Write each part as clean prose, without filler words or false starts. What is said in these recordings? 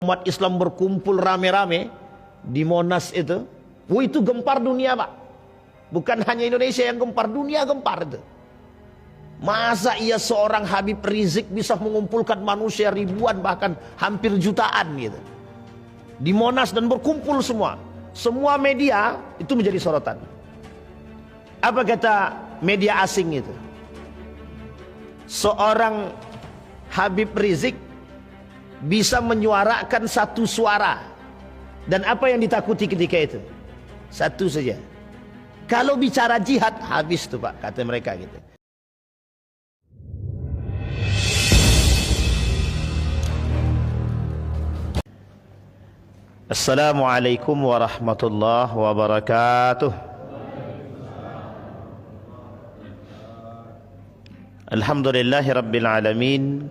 Umat Islam berkumpul rame-rame di Monas itu. Itu gempar dunia, Pak. Bukan hanya Indonesia yang gempar, dunia gempar itu. Masa iya seorang Habib Rizik bisa mengumpulkan manusia ribuan bahkan hampir jutaan gitu. Di Monas dan berkumpul semua. Semua media itu menjadi sorotan. Apa kata media asing itu? Seorang Habib Rizik bisa menyuarakan satu suara. Dan apa yang ditakuti ketika itu? Satu saja. Kalau bicara jihad, habis tuh Pak, kata mereka gitu. Assalamualaikum warahmatullahi wabarakatuh. Alhamdulillahi rabbil alamin.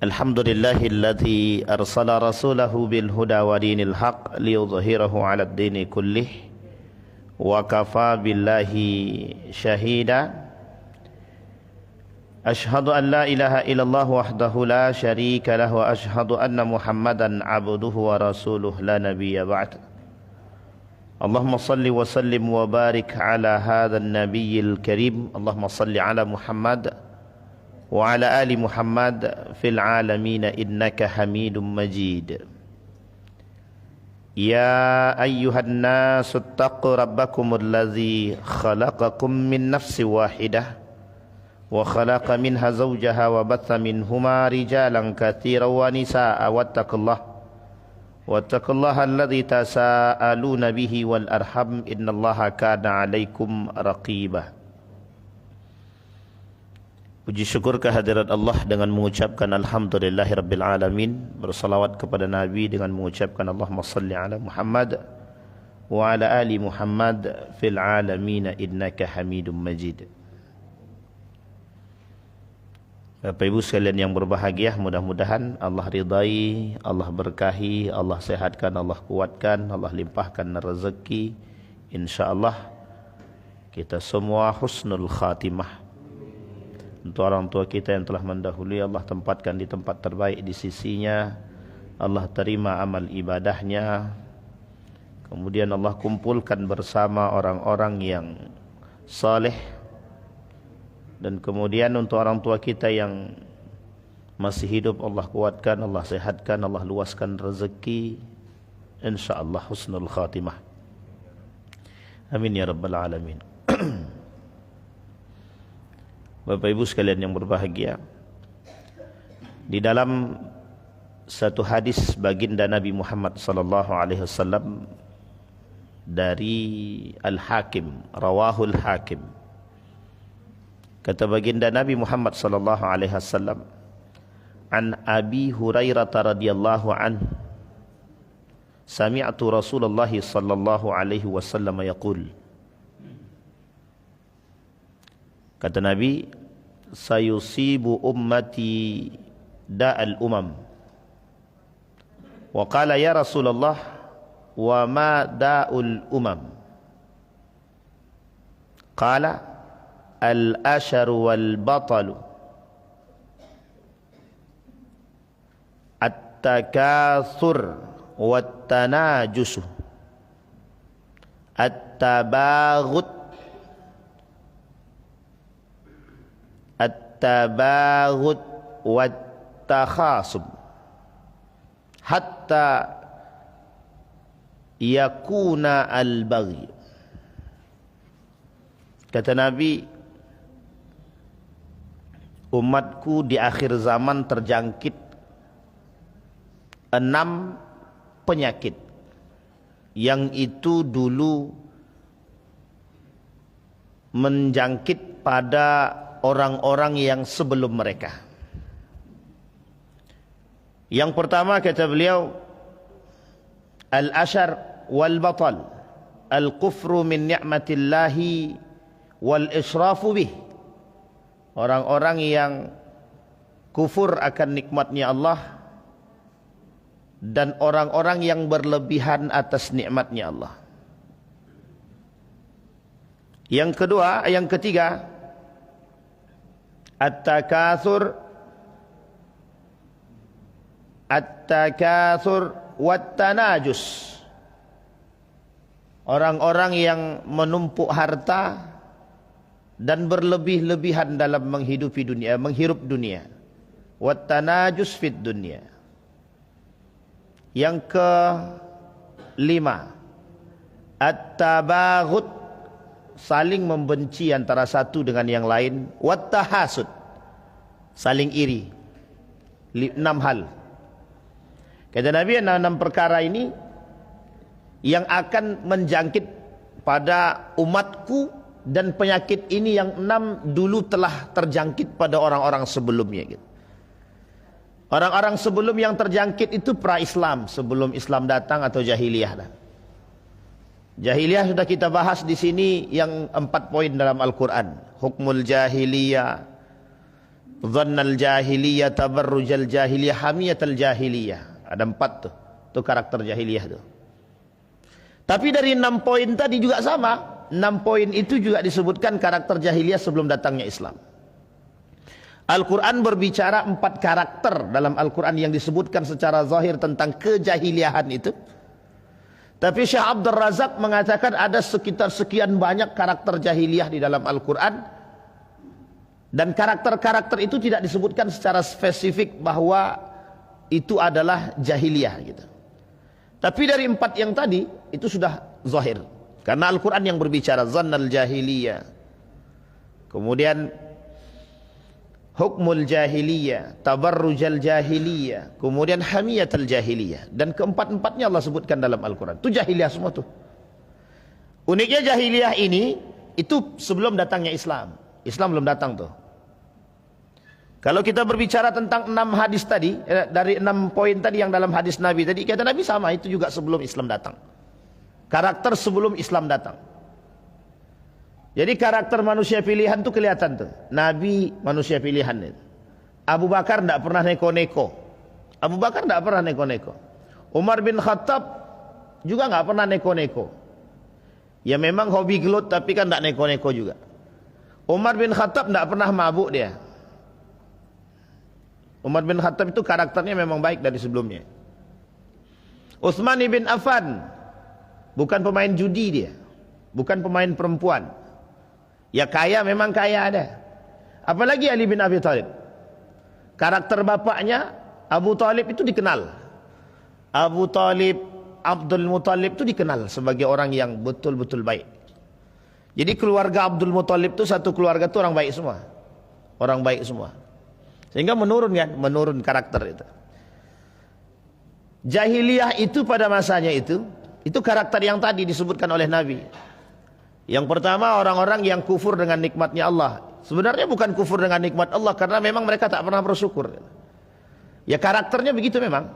Alhamdulillahilladzi arsala rasulahu bil huda wa dinil haq liyudhhirahu 'alad dini kullih wa kafa billahi syahida. Ashhadu an la ilaha illallah wahdahu la syarika lahu wa ashhadu anna Muhammadan 'abduhu wa rasuluh la nabiyya ba'd. Allahumma salli wa sallim wa barik ala hadzal nabiyyil karim. Allahumma salli ala Muhammad wa ala ali Muhammad fil alamin innaka Hamidum Majid. Ya ayyuhan nasu ittaqu rabbakumul ladzi khalaqakum min nafsin wahidah wa khalaqa minha zawjaha wa batha minhuma rijalan katsiran wa nisaa'a wattaqullaha alladzi tasaaluna bihi wal arham innallaha kana 'alaikum raqiba. Puji syukur kehadirat Allah dengan mengucapkan alhamdulillahirabbil alamin, bersalawat kepada Nabi dengan mengucapkan Allahumma salli ala Muhammad wa ala ali Muhammad fil alamin innaka Hamidum Majid. Bapak Ibu sekalian yang berbahagia, mudah-mudahan Allah ridai, Allah berkahi, Allah sehatkan, Allah kuatkan, Allah limpahkan rezeki. Insyaallah kita semua husnul khatimah. Untuk orang tua kita yang telah mendahului, Allah tempatkan di tempat terbaik di sisinya. Allah terima amal ibadahnya. Kemudian Allah kumpulkan bersama orang-orang yang saleh. Dan kemudian untuk orang tua kita yang masih hidup, Allah kuatkan, Allah sehatkan, Allah luaskan rezeki. InsyaAllah husnul khatimah. Amin ya rabbal alamin. Bapak Ibu sekalian yang berbahagia, di dalam satu hadis baginda Nabi Muhammad sallallahu alaihi wasallam dari Al-Hakim, rawahul Hakim, kata baginda Nabi Muhammad sallallahu alaihi wasallam, an Abi Hurairah radhiyallahu anhu, sami'tu Rasulullah sallallahu alaihi wasallam yaqul. Kata Nabi, sayusibu ummati da'al umam. Wa qala ya Rasulullah, wa ma da'ul umam? Qala al-asharu wal batalu, at-takathur wat tanajusu, at-tabaghut, at-tabaghut wat-takhasub, hatta yakuna al-baghy. Kata Nabi, umatku di akhir zaman terjangkit 6 penyakit yang itu dulu menjangkit pada orang-orang yang sebelum mereka. Yang pertama kata beliau, al-ashar wal batal, al-kufru min ni'matillahi wal israfu bih. Orang-orang yang kufur akan nikmatnya Allah dan orang-orang yang berlebihan atas nikmatnya Allah. Yang kedua, yang ketiga, at-takatsur at-takatsur wat-tanajus. Orang-orang yang menumpuk harta dan berlebih-lebihan dalam menghidupi dunia, menghirup dunia. Wat-tanajus fid dunya. Yang kelima, at-tabaghut, saling membenci antara satu dengan yang lain. Wat-tahasud, saling iri. 6 hal. Kata Nabi, 6 perkara ini yang akan menjangkit pada umatku, dan penyakit ini yang 6 dulu telah terjangkit pada orang-orang sebelumnya. Orang-orang sebelum yang terjangkit itu pra-Islam, sebelum Islam datang atau jahiliyah. Jahiliyah sudah kita bahas di sini yang 4 poin dalam Al-Quran. Hukmul jahiliyah, dhannal jahiliyah, tabarrujal jahiliyah, hamiyatal jahiliyah. Ada 4 tuh. Itu karakter jahiliyah tuh. Tapi dari 6 poin tadi juga sama. 6 poin itu juga disebutkan karakter jahiliyah sebelum datangnya Islam. Al-Quran berbicara 4 karakter dalam Al-Quran yang disebutkan secara zahir tentang kejahiliahan itu. Tapi Syekh Abdul Razak mengatakan ada sekitar sekian banyak karakter jahiliyah di dalam Al-Quran. Dan karakter-karakter itu tidak disebutkan secara spesifik bahwa itu adalah jahiliyah gitu. Tapi dari 4 yang tadi itu sudah zahir. Karena Al-Quran yang berbicara zannal jahiliyah. Kemudian hukmul jahiliyah, tabarrujal jahiliyah, kemudian hamiyatal jahiliyah. Dan keempat-empatnya Allah sebutkan dalam Al-Quran. Itu jahiliyah semua tuh. Uniknya jahiliyah ini itu sebelum datangnya Islam. Islam belum datang tuh. Kalau kita berbicara tentang 6 hadis tadi, dari 6 poin tadi yang dalam hadis Nabi tadi, kata Nabi sama, itu juga sebelum Islam datang. Karakter sebelum Islam datang. Jadi karakter manusia pilihan itu kelihatan tuh. Nabi manusia pilihan itu. Abu Bakar tidak pernah neko-neko. Abu Bakar tidak pernah neko-neko. Umar bin Khattab juga nggak pernah neko-neko. Ya memang hobi gelut tapi kan tidak neko-neko juga. Umar bin Khattab tidak pernah mabuk dia. Umar bin Khattab itu karakternya memang baik dari sebelumnya. Utsman bin Affan bukan pemain judi dia, bukan pemain perempuan. Ya kaya memang kaya ada. Apalagi Ali bin Abi Thalib. Karakter bapaknya Abu Thalib itu dikenal. Abu Thalib, Abdul Muthalib itu dikenal sebagai orang yang betul-betul baik. Jadi keluarga Abdul Muthalib itu satu keluarga itu orang baik semua. Orang baik semua. Sehingga menurun kan, menurun karakter itu. Jahiliyah itu pada masanya itu karakter yang tadi disebutkan oleh Nabi. Yang pertama orang-orang yang kufur dengan nikmatnya Allah. Sebenarnya bukan kufur dengan nikmat Allah karena memang mereka tak pernah bersyukur. Ya karakternya begitu memang.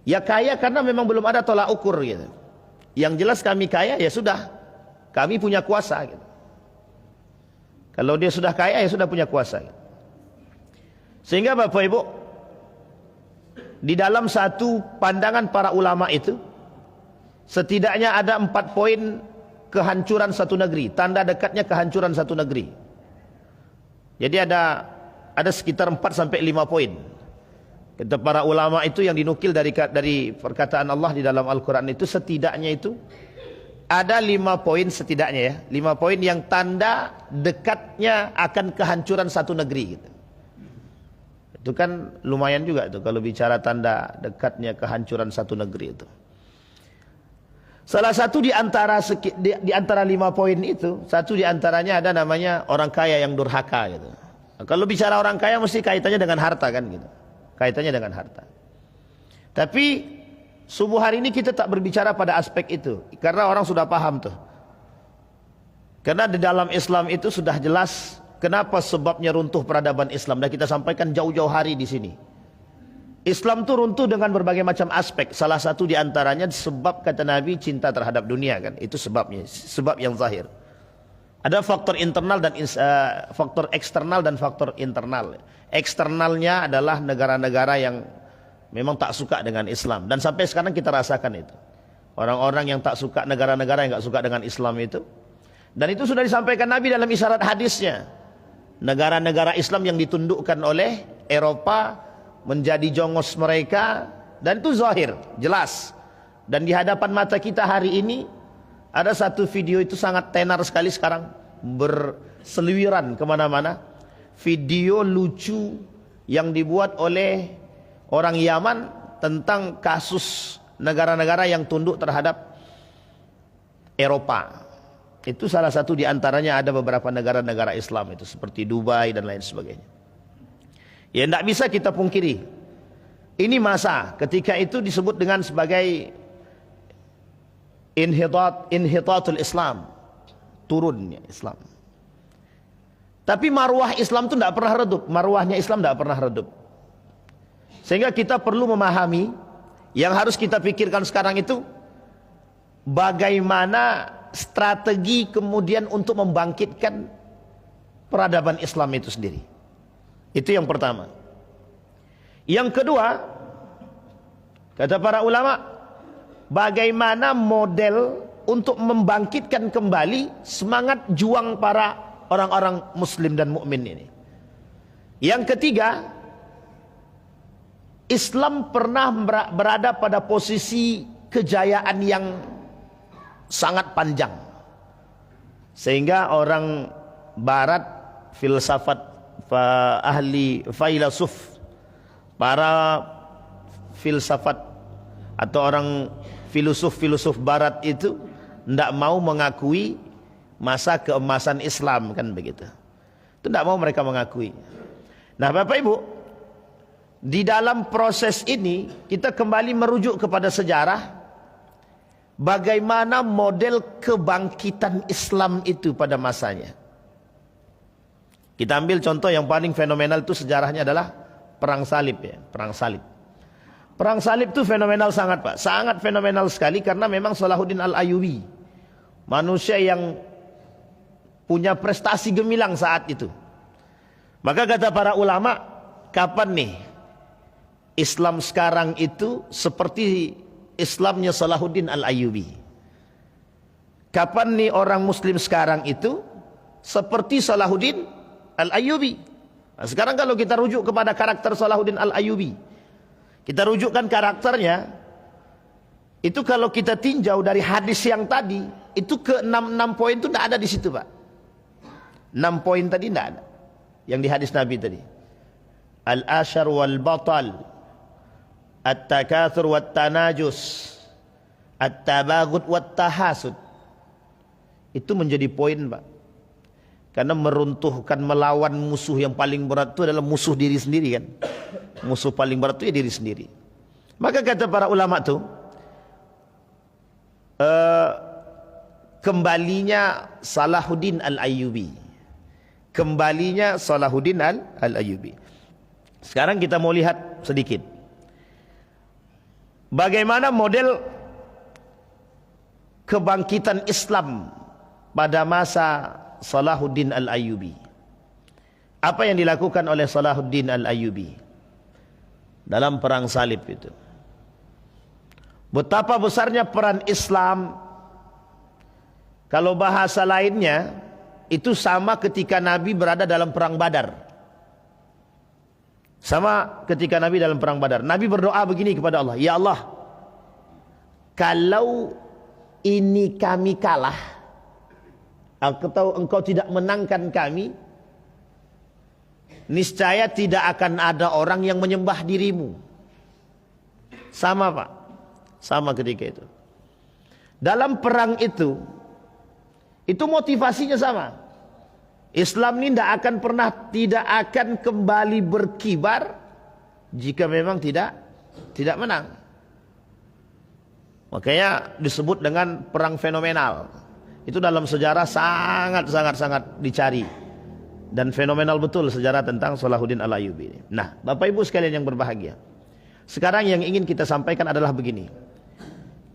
Ya kaya karena memang belum ada tolak ukur gitu. Yang jelas kami kaya ya sudah, kami punya kuasa gitu. Kalau dia sudah kaya ya sudah punya kuasa gitu. Sehingga Bapak Ibu, di dalam satu pandangan para ulama itu setidaknya ada 4 poin kehancuran satu negeri, tanda dekatnya kehancuran satu negeri. Jadi ada sekitar 4 sampai 5 poin. Kata para ulama itu yang dinukil dari perkataan Allah di dalam Al-Quran itu setidaknya itu ada 5 poin setidaknya ya, 5 poin yang tanda dekatnya akan kehancuran satu negeri gitu. Itu kan lumayan juga tuh kalau bicara tanda dekatnya kehancuran satu negeri itu. Salah satu di antara 5 poin itu, satu di antaranya ada namanya orang kaya yang durhaka gitu. Nah, kalau bicara orang kaya mesti kaitannya dengan harta kan gitu. Kaitannya dengan harta. Tapi subuh hari ini kita tak berbicara pada aspek itu karena orang sudah paham tuh. Karena di dalam Islam itu sudah jelas kenapa sebabnya runtuh peradaban Islam. Dan kita sampaikan jauh-jauh hari di sini. Islam itu runtuh dengan berbagai macam aspek. Salah satu di antaranya sebab kata Nabi cinta terhadap dunia kan. Itu sebabnya, sebab yang zahir. Ada faktor internal dan faktor eksternal dan faktor internal. Eksternalnya adalah negara-negara yang memang tak suka dengan Islam. Dan sampai sekarang kita rasakan itu. Orang-orang yang tak suka, negara-negara yang tak suka dengan Islam itu. Dan itu sudah disampaikan Nabi dalam isyarat hadisnya. Negara-negara Islam yang ditundukkan oleh Eropa menjadi jongos mereka, dan itu zahir, jelas. Dan di hadapan mata kita hari ini ada satu video itu sangat tenar sekali sekarang, berseliweran kemana-mana. Video lucu yang dibuat oleh orang Yaman tentang kasus negara-negara yang tunduk terhadap Eropa. Itu salah satu di antaranya ada beberapa negara-negara Islam itu seperti Dubai dan lain sebagainya. Ya tidak bisa kita pungkiri. Ini masa ketika itu disebut dengan sebagai inhitatul Islam, turunnya Islam. Tapi marwah Islam itu tidak pernah redup, marwahnya Islam tidak pernah redup. Sehingga kita perlu memahami, yang harus kita pikirkan sekarang itu bagaimana strategi kemudian untuk membangkitkan peradaban Islam itu sendiri. Itu yang pertama. Yang kedua, kata para ulama, bagaimana model untuk membangkitkan kembali semangat juang para orang-orang muslim dan mukmin ini. Yang ketiga, Islam pernah berada pada posisi kejayaan yang sangat panjang, sehingga orang barat, filsafat, ahli filosof, para filsafat atau orang filosof barat itu tidak mau mengakui masa keemasan Islam, kan begitu. Itu tidak mau mereka mengakui. Nah Bapak Ibu, di dalam proses ini kita kembali merujuk kepada sejarah, bagaimana model kebangkitan Islam itu pada masanya. Kita ambil contoh yang paling fenomenal itu sejarahnya adalah Perang Salib ya, Perang Salib. Perang Salib itu fenomenal sangat Pak, sangat fenomenal sekali, karena memang Salahuddin Al-Ayyubi, manusia yang punya prestasi gemilang saat itu. Maka kata para ulama, kapan nih Islam sekarang itu seperti Islamnya Salahuddin Al-Ayyubi? Kapan nih orang muslim sekarang itu seperti Salahuddin Al-Ayyubi? Nah, sekarang kalau kita rujuk kepada karakter Salahuddin Al-Ayyubi, kita rujukkan karakternya, itu kalau kita tinjau dari hadis yang tadi, itu ke 6 poin itu tidak ada di situ Pak. 6 poin tadi tidak ada yang di hadis Nabi tadi. Al-ashar wal batal, at-takathur wat tanajus, at-tabaghut wat tahasud. Itu menjadi poin Pak. Karena meruntuhkan, melawan musuh yang paling berat itu adalah musuh diri sendiri kan. Musuh paling berat itu ya diri sendiri. Maka kata para ulama itu, kembalinya Salahuddin Al-Ayyubi, kembalinya Salahuddin Al-Ayyubi. Sekarang kita mau lihat sedikit bagaimana model kebangkitan Islam pada masa Salahuddin Al-Ayyubi. Apa yang dilakukan oleh Salahuddin Al-Ayyubi dalam perang salib itu? Betapa besarnya peran Islam. Kalau bahasa lainnya itu sama ketika Nabi berada dalam perang Badar. Sama ketika Nabi dalam perang Badar, Nabi berdoa begini kepada Allah, ya Allah, kalau ini kami kalah atau engkau tidak menangkan kami, niscaya tidak akan ada orang yang menyembah dirimu. Sama Pak, sama ketika itu. Dalam perang itu motivasinya sama. Islam ini tidak akan kembali berkibar jika memang tidak menang. Makanya disebut dengan perang fenomenal. Itu dalam sejarah sangat dicari. Dan fenomenal betul sejarah tentang Salahuddin Al-Ayyubi. Nah, Bapak Ibu sekalian yang berbahagia, sekarang yang ingin kita sampaikan adalah begini.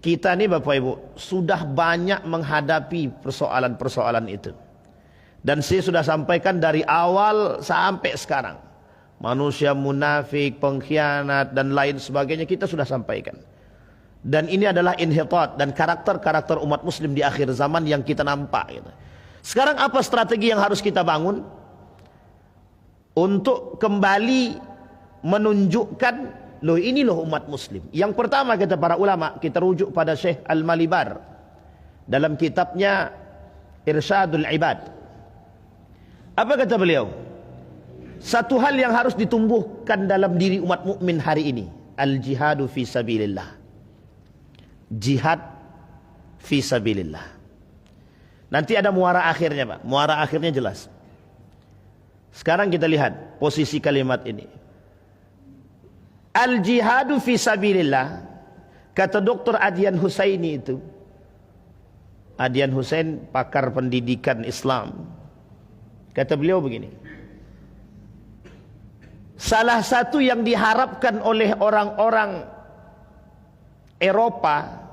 Kita ini Bapak Ibu sudah banyak menghadapi persoalan-persoalan itu. Dan saya sudah sampaikan dari awal sampai sekarang. Manusia munafik, pengkhianat dan lain sebagainya kita sudah sampaikan. Dan ini adalah inhitat dan karakter-karakter umat muslim di akhir zaman yang kita nampak gitu. Sekarang apa strategi yang harus kita bangun untuk kembali menunjukkan, loh ini loh umat muslim. Yang pertama kata para ulama, kita rujuk pada Syekh Al-Malibar dalam kitabnya Irsyadul Ibad. Apa kata beliau? Satu hal yang harus ditumbuhkan dalam diri umat mukmin hari ini, al-jihadu fi sabilillah. Jihad fi sabilillah. Nanti ada muara akhirnya, Pak. Muara akhirnya jelas. Sekarang kita lihat posisi kalimat ini. Al-jihadu fi sabilillah. Kata Dr. Adyan Husaini itu. Adyan Husain, pakar pendidikan Islam. Kata beliau begini. Salah satu yang diharapkan oleh orang-orang Eropa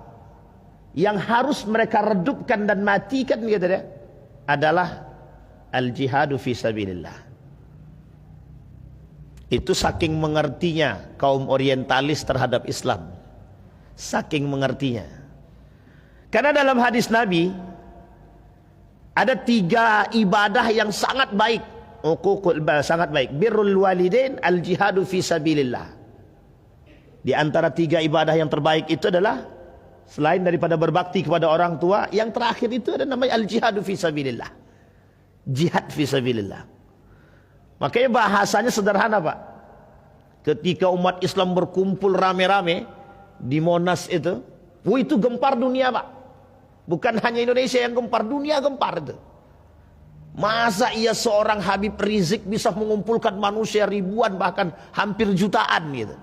yang harus mereka redupkan dan matikan, kata dia, adalah al-jihadu fi sabilillah. Itu saking mengertinya kaum orientalis terhadap Islam. Saking mengertinya. Karena dalam hadis Nabi ada 3 ibadah yang sangat baik, sangat baik. Birrul walidain, al-jihadu fi sabilillah. Di antara 3 ibadah yang terbaik itu adalah, selain daripada berbakti kepada orang tua, yang terakhir itu ada namanya al-jihadu fi sabilillah. Jihad fi sabilillah. Makanya bahasanya sederhana, Pak. Ketika umat Islam berkumpul rame-rame di Monas itu gempar dunia, Pak. Bukan hanya Indonesia yang gempar, dunia gempar itu. Masa iya seorang Habib Rizik bisa mengumpulkan manusia ribuan, bahkan hampir jutaan gitu,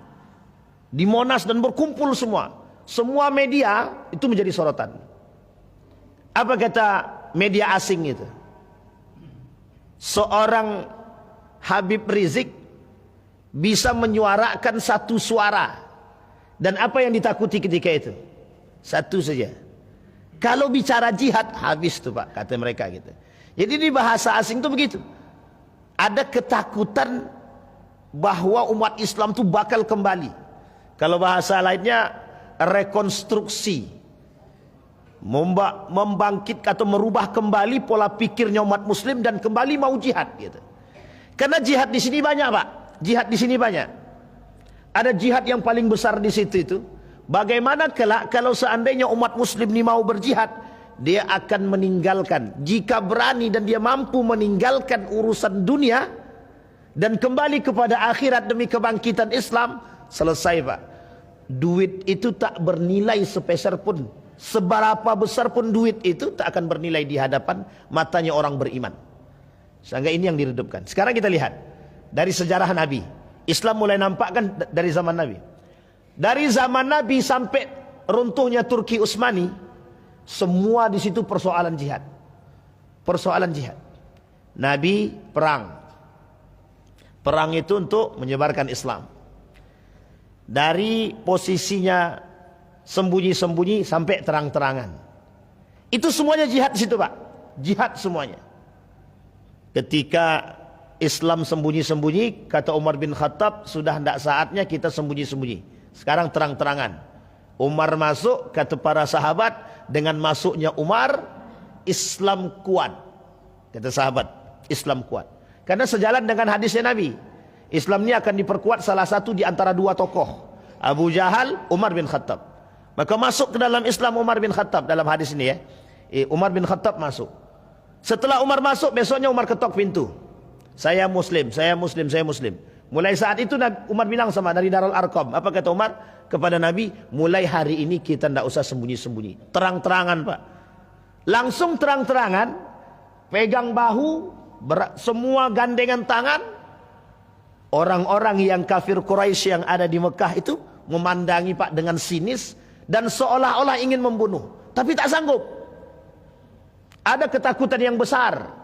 di Monas, dan berkumpul semua. Semua media itu menjadi sorotan. Apa kata media asing itu? Seorang Habib Rizik bisa menyuarakan satu suara. Dan apa yang ditakuti ketika itu? Satu saja. Kalau bicara jihad, habis tuh, Pak, kata mereka gitu. Jadi di bahasa asing itu begitu. Ada ketakutan bahwa umat Islam itu bakal kembali. Kalau bahasa lainnya, rekonstruksi. Membangkit atau merubah kembali pola pikirnya umat muslim dan kembali mau jihad gitu. Karena jihad di sini banyak, Pak. Jihad di sini banyak. Ada jihad yang paling besar di situ itu. Bagaimana kelak kalau seandainya umat muslim ini mau berjihad, dia akan meninggalkan, jika berani dan dia mampu meninggalkan urusan dunia dan kembali kepada akhirat demi kebangkitan Islam, selesai, Pak. Duit itu tak bernilai sepeser pun. Seberapa besar pun duit itu tak akan bernilai di hadapan matanya orang beriman. Sehingga ini yang diredupkan. Sekarang kita lihat dari sejarah Nabi. Islam mulai nampak kan dari zaman Nabi. Dari zaman Nabi sampai runtuhnya Turki Utsmani, semua di situ persoalan jihad. Persoalan jihad. Nabi perang. Perang itu untuk menyebarkan Islam. Dari posisinya sembunyi-sembunyi sampai terang-terangan. Itu semuanya jihad di situ, Pak. Jihad semuanya. Ketika Islam sembunyi-sembunyi, kata Umar bin Khattab, sudah tidak saatnya kita sembunyi-sembunyi. Sekarang terang-terangan. Umar masuk, kata para sahabat, dengan masuknya Umar, Islam kuat. Kata sahabat, Islam kuat. Karena sejalan dengan hadisnya Nabi. Islam ini akan diperkuat salah satu di antara 2 tokoh. Abu Jahal, Umar bin Khattab. Maka masuk ke dalam Islam Umar bin Khattab dalam hadis ini ya. Umar bin Khattab masuk. Setelah Umar masuk, besoknya Umar ketok pintu. Saya Muslim, saya Muslim, saya Muslim. Mulai saat itu Umar bilang sama dari Darul Arqam. Apa kata Umar kepada Nabi? Mulai hari ini kita tidak usah sembunyi-sembunyi. Terang-terangan, Pak. Langsung terang-terangan. Pegang bahu. Semua gandengan tangan. Orang-orang yang kafir Quraisy yang ada di Mekah itu memandangi, Pak, dengan sinis. Dan seolah-olah ingin membunuh. Tapi tak sanggup. Ada ketakutan yang besar.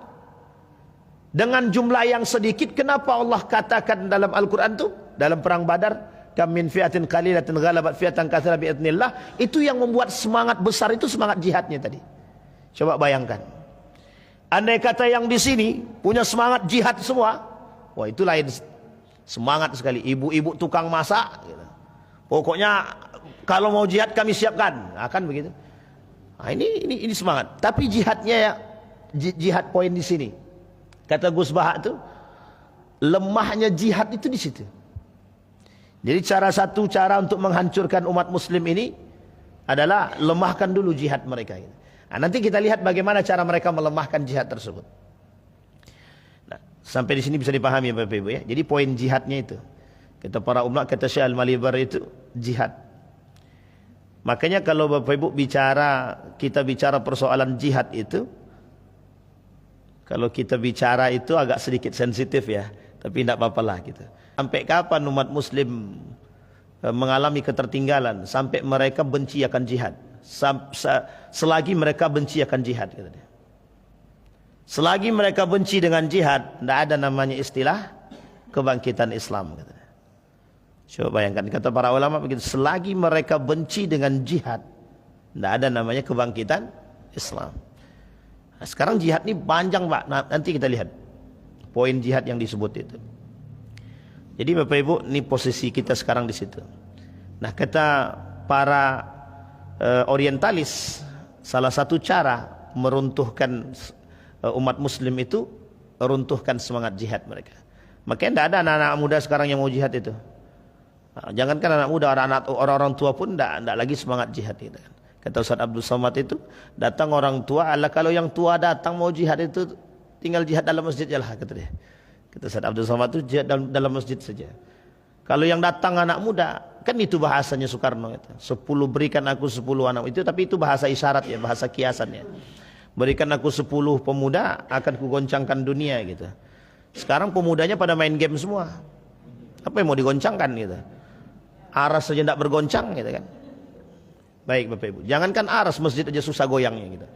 Dengan jumlah yang sedikit, kenapa Allah katakan dalam Al-Quran itu, dalam perang Badar, kam min fi'atin qalilatin ghalabat fi'atan katsiratan bi'idznillah, itu yang membuat semangat besar itu semangat jihadnya tadi. Coba bayangkan. Andai kata yang di sini punya semangat jihad semua, wah itu lain semangat sekali. Ibu-ibu tukang masak, gitu. Pokoknya kalau mau jihad kami siapkan, akan begitu. Nah, ini semangat. Tapi jihadnya ya, jihad poin di sini. Kata Gus Bahak itu, lemahnya jihad itu di situ. Jadi satu cara untuk menghancurkan umat muslim ini adalah lemahkan dulu jihad mereka. Nah, nanti kita lihat bagaimana cara mereka melemahkan jihad tersebut. Nah, sampai di sini bisa dipahami Bapak Ibu ya. Jadi poin jihadnya itu. Kata para ulama, kata Syekh Al-Malibar itu jihad. Makanya kalau Bapak Ibu kita bicara persoalan jihad itu, kalau kita bicara itu agak sedikit sensitif ya, tapi tidak apa-apalah gitu. Sampai kapan umat muslim mengalami ketertinggalan? Sampai mereka benci akan jihad. Selagi mereka benci akan jihad. Selagi mereka benci dengan jihad, tidak ada namanya istilah kebangkitan Islam. Coba bayangkan, kata para ulama begitu. Selagi mereka benci dengan jihad, tidak ada namanya kebangkitan Islam. Nah, sekarang jihad ini panjang Pak. Nah, nanti kita lihat poin jihad yang disebut itu. Jadi Bapak Ibu, ini posisi kita sekarang di situ. Nah, kata para orientalis, salah satu cara meruntuhkan umat muslim itu runtuhkan semangat jihad mereka. Makanya tidak ada anak-anak muda sekarang yang mau jihad itu. Nah, jangankan anak muda, orang-orang tua pun tidak lagi semangat jihad itu. Kata Ustaz Abdul Somad itu, datang orang tua, kalau yang tua datang mau jihad itu tinggal jihad dalam masjid je lah, kata dia. Kata Ustaz Abdul Somad itu jihad dalam masjid saja. Kalau yang datang anak muda, kan itu bahasanya Soekarno itu. 10 berikan aku 10 anak itu, tapi itu bahasa isyarat ya, bahasa kiasan ya. Berikan aku 10 pemuda, akan kugoncangkan dunia gitu. Sekarang pemudanya pada main game semua. Apa yang mau digoncangkan gitu? Aras saja tidak bergoncang gitu kan. Baik Bapak Ibu, jangankan aras, masjid aja susah goyangnya gitu.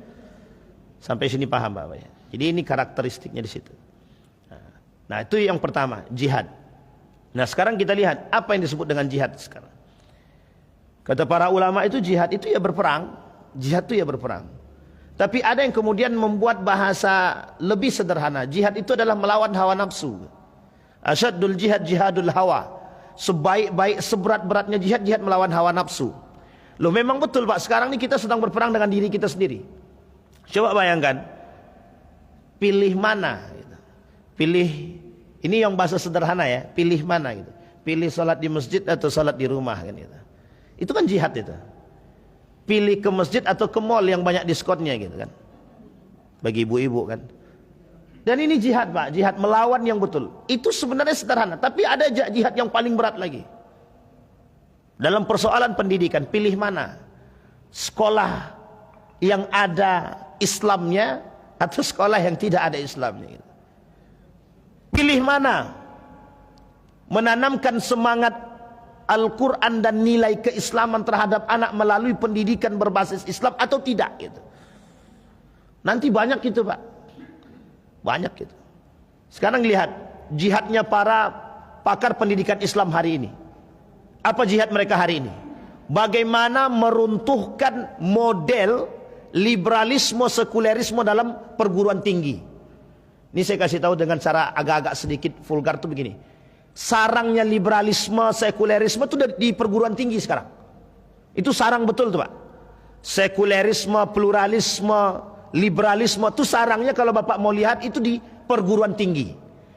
Sampai sini paham Bapak ya. Jadi ini karakteristiknya di situ. Nah, itu yang pertama, jihad. Nah, sekarang kita lihat apa yang disebut dengan jihad sekarang. Kata para ulama itu jihad itu ya berperang, jihad itu ya berperang. Tapi ada yang kemudian membuat bahasa lebih sederhana. Jihad itu adalah melawan hawa nafsu. Asyaddul jihad jihadul hawa. Sebaik-baik seberat-beratnya jihad, jihad melawan hawa nafsu. Loh, memang betul Pak, sekarang ini kita sedang berperang dengan diri kita sendiri. Coba bayangkan, pilih mana gitu. Pilih, ini yang bahasa sederhana ya, pilih mana gitu. Pilih salat di masjid atau salat di rumah kan gitu. Itu kan jihad itu. Pilih ke masjid atau ke mall yang banyak diskonnya gitu kan. Bagi ibu-ibu kan. Dan ini jihad Pak, jihad melawan yang betul. Itu sebenarnya sederhana, tapi ada jihad yang paling berat lagi. Dalam persoalan pendidikan, pilih mana? Sekolah yang ada Islamnya atau sekolah yang tidak ada Islamnya gitu. Pilih mana? Menanamkan semangat Al-Quran dan nilai keislaman terhadap anak melalui pendidikan berbasis Islam atau tidak gitu. Nanti banyak gitu Pak. Banyak gitu. Sekarang lihat jihadnya para pakar pendidikan Islam hari ini. Apa jihad mereka hari ini? Bagaimana meruntuhkan model liberalisme sekulerisme dalam perguruan tinggi. Ini saya kasih tahu dengan cara agak-agak sedikit vulgar tuh begini. Sarangnya liberalisme, sekulerisme itu di perguruan tinggi sekarang. Itu sarang betul tuh Pak. Sekulerisme, pluralisme, liberalisme itu sarangnya kalau Bapak mau lihat itu di perguruan tinggi.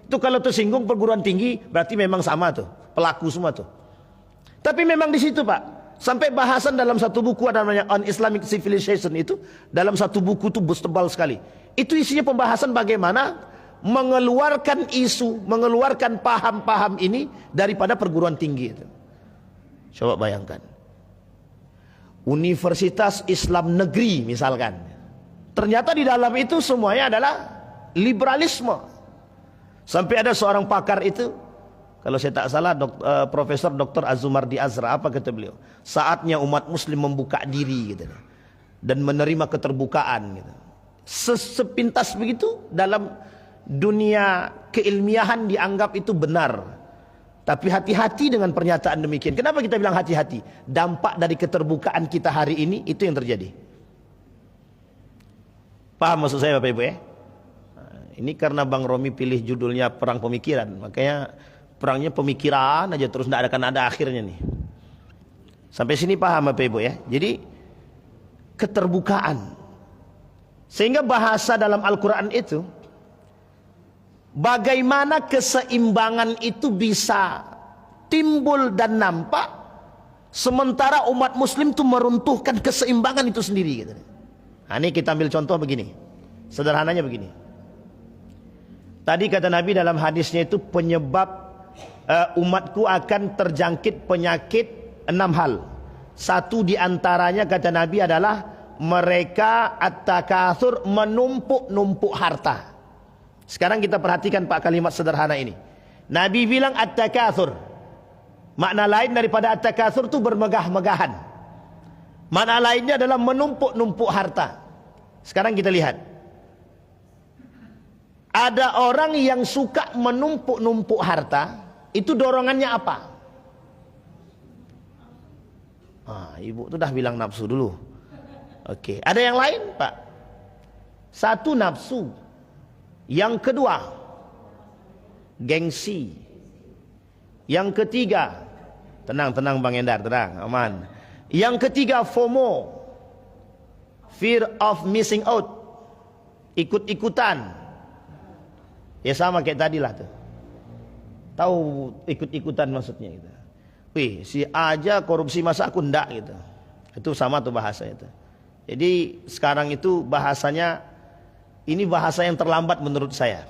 Itu kalau tersinggung perguruan tinggi berarti memang sama tuh, pelaku semua tuh. Tapi memang di situ Pak. Sampai bahasan dalam satu buku ada namanya On Islamic Civilization itu, dalam satu buku itu tebal sekali. Itu isinya pembahasan bagaimana mengeluarkan isu, mengeluarkan paham-paham ini daripada perguruan tinggi itu. Coba bayangkan. Universitas Islam Negeri misalkan. Ternyata di dalam itu semuanya adalah liberalisme. Sampai ada seorang pakar itu, kalau saya tak salah Profesor Dr. Azumardi Azra, apa kata beliau? Saatnya umat muslim membuka diri gitu, dan menerima keterbukaan gitu. Sepintas begitu dalam dunia keilmiahan dianggap itu benar. Tapi hati-hati dengan pernyataan demikian. Kenapa kita bilang hati-hati? Dampak dari keterbukaan kita hari ini itu yang terjadi. Paham maksud saya Bapak Ibu ya? Ini karena Bang Romi pilih judulnya Perang Pemikiran, makanya perangnya pemikiran aja terus, tidak akan ada akhirnya nih. Sampai sini paham Bapak Ibu ya? Jadi keterbukaan. Sehingga bahasa dalam Al-Quran itu, bagaimana keseimbangan itu bisa timbul dan nampak, sementara umat muslim itu meruntuhkan keseimbangan itu sendiri gitu. Nah, ini kita ambil contoh begini. Sederhananya begini. Tadi kata Nabi dalam hadisnya itu penyebab umatku akan terjangkit penyakit 6 hal. Satu di antaranya kata Nabi adalah mereka at-takatsur, menumpuk-numpuk harta. Sekarang kita perhatikan Pak kalimat sederhana ini. Nabi bilang at-takatsur. Makna lain daripada at-takatsur itu bermegah-megahan. Makna lainnya adalah menumpuk-numpuk harta. Sekarang kita lihat. Ada orang yang suka menumpuk-numpuk harta, itu dorongannya apa? Ibu tuh dah bilang nafsu dulu. Oke, ada yang lain, Pak? Satu nafsu. Yang kedua, gengsi. Yang ketiga, tenang Bang Endar, tenang, aman. Yang ketiga, FOMO, fear of missing out, ikut-ikutan. Ya sama kayak tadi lah tuh. Tahu ikut-ikutan maksudnya gitu. Wih, si A aja korupsi masa aku ndak gitu. Itu sama tuh bahasa itu. Jadi sekarang itu bahasanya, ini bahasa yang terlambat menurut saya.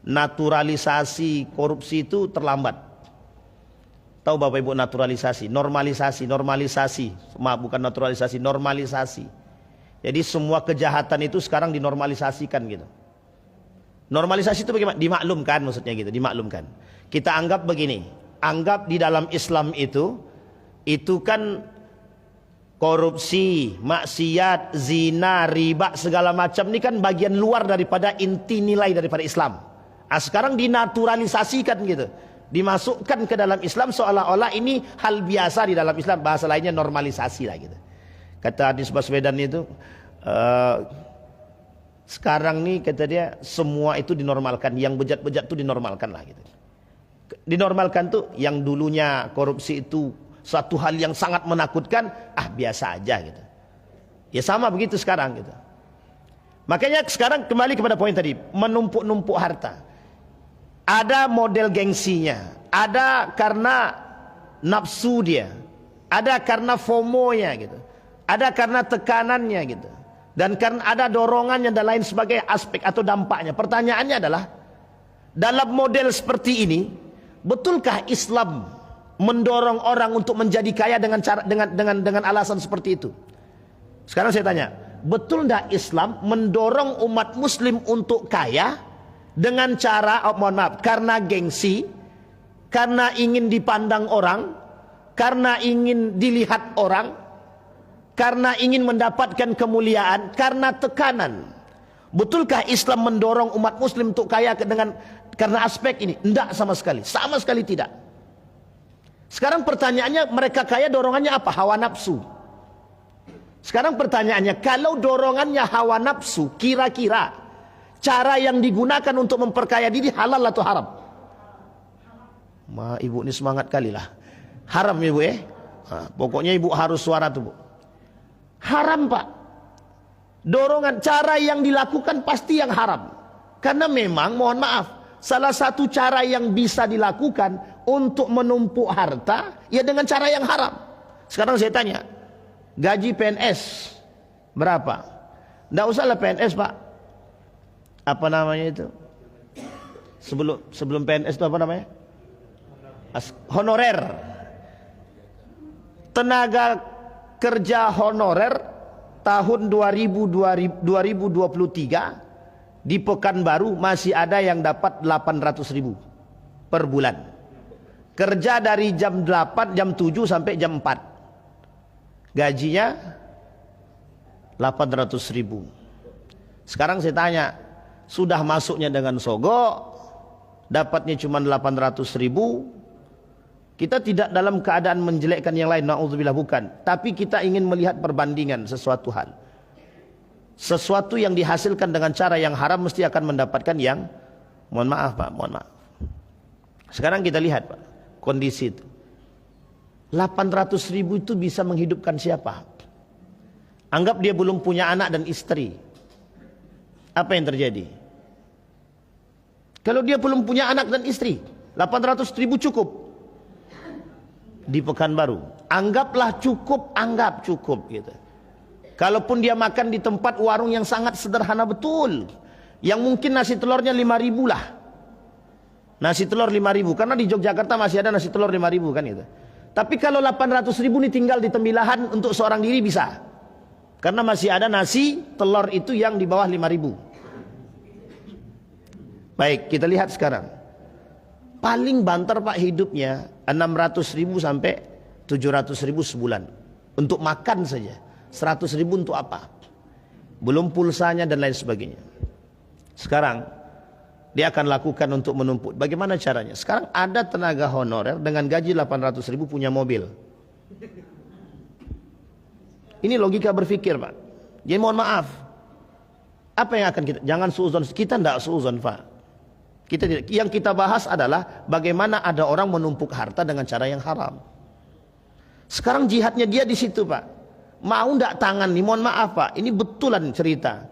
Naturalisasi korupsi itu terlambat. Tahu Bapak Ibu naturalisasi, normalisasi. Maaf, bukan naturalisasi, normalisasi. Jadi semua kejahatan itu sekarang dinormalisasikan gitu. Normalisasi itu bagaimana? Dimaklumkan maksudnya gitu, dimaklumkan. Kita anggap begini, anggap di dalam Islam itu kan korupsi, maksiat, zina, riba, segala macam ini kan bagian luar daripada inti nilai daripada Islam. Sekarang dinaturalisasikan gitu. Dimasukkan ke dalam Islam seolah-olah ini hal biasa di dalam Islam. Bahasa lainnya normalisasi lah gitu. Kata Anies Baswedan itu, sekarang nih kata dia semua itu dinormalkan. Yang bejat-bejat itu dinormalkan lah gitu. Dinormalkan tuh yang dulunya korupsi itu suatu hal yang sangat menakutkan, biasa aja gitu. Ya sama begitu sekarang gitu. Makanya sekarang kembali kepada poin tadi, menumpuk-numpuk harta. Ada model gengsinya, ada karena nafsu dia, ada karena FOMO-nya gitu, ada karena tekanannya gitu, dan karena ada dorongannya dan lain sebagai aspek atau dampaknya. Pertanyaannya adalah, dalam model seperti ini, betulkah Islam mendorong orang untuk menjadi kaya dengan cara dengan alasan seperti itu? Sekarang saya tanya, betul tidak Islam mendorong umat muslim untuk kaya dengan cara, mohon maaf, karena gengsi, karena ingin dipandang orang, karena ingin dilihat orang, karena ingin mendapatkan kemuliaan, karena tekanan? Betulkah Islam mendorong umat muslim untuk kaya karena aspek ini? Tidak sama sekali tidak. Sekarang pertanyaannya, mereka kaya dorongannya apa? Hawa nafsu. Sekarang pertanyaannya, kalau dorongannya hawa nafsu, kira-kira cara yang digunakan untuk memperkaya diri halal atau haram? Ibu ini semangat kali lah. Haram ibu pokoknya ibu harus suara tuh bu. Haram Pak. Dorongan, cara yang dilakukan pasti yang haram. Karena memang mohon maaf, salah satu cara yang bisa dilakukan untuk menumpuk harta, ya dengan cara yang haram. Sekarang saya tanya, gaji PNS berapa? Nggak usahlah PNS Pak. Apa namanya itu? Sebelum PNS itu apa namanya? Honorer. Tenaga kerja honorer tahun 2023 di Pekanbaru masih ada yang dapat 800.000 per bulan. Kerja dari jam 8, jam 7 sampai jam 4. Gajinya 800.000. Sekarang saya tanya, sudah masuknya dengan sogok, dapatnya cuma 800.000. Kita tidak dalam keadaan menjelekkan yang lain, na'udzubillah, bukan. Tapi kita ingin melihat perbandingan sesuatu hal. Sesuatu yang dihasilkan dengan cara yang haram mesti akan mendapatkan yang, mohon maaf Pak, mohon maaf. Sekarang kita lihat Pak, kondisi itu. 800.000 itu bisa menghidupkan siapa? Anggap dia belum punya anak dan istri. Apa yang terjadi? Kalau dia belum punya anak dan istri, 800.000 cukup. di Pekanbaru. Anggaplah cukup, anggap cukup gitu. Kalaupun dia makan di tempat warung yang sangat sederhana betul, yang mungkin nasi telurnya 5.000 lah. Nasi telur 5.000, karena di Yogyakarta masih ada nasi telur 5.000 kan itu. Tapi kalau 800.000 nih tinggal di Tembilahan untuk seorang diri bisa. Karena masih ada nasi telur itu yang di bawah 5.000. Baik, kita lihat sekarang. Paling banter Pak hidupnya 600.000 sampai 700.000 sebulan. Untuk makan saja. 100.000 untuk apa? Belum pulsanya dan lain sebagainya. Sekarang dia akan lakukan untuk menumpuk. Bagaimana caranya? Sekarang ada tenaga honorer dengan gaji 800.000 punya mobil. Ini logika berpikir Pak. Jadi mohon maaf. Apa yang akan kita? Jangan suuzon. Kita tidak suuzon Pak. Yang kita bahas adalah bagaimana ada orang menumpuk harta dengan cara yang haram. Sekarang jihadnya dia di situ Pak. Mau ndak tangan nih, mohon maaf Pak, ini betulan cerita.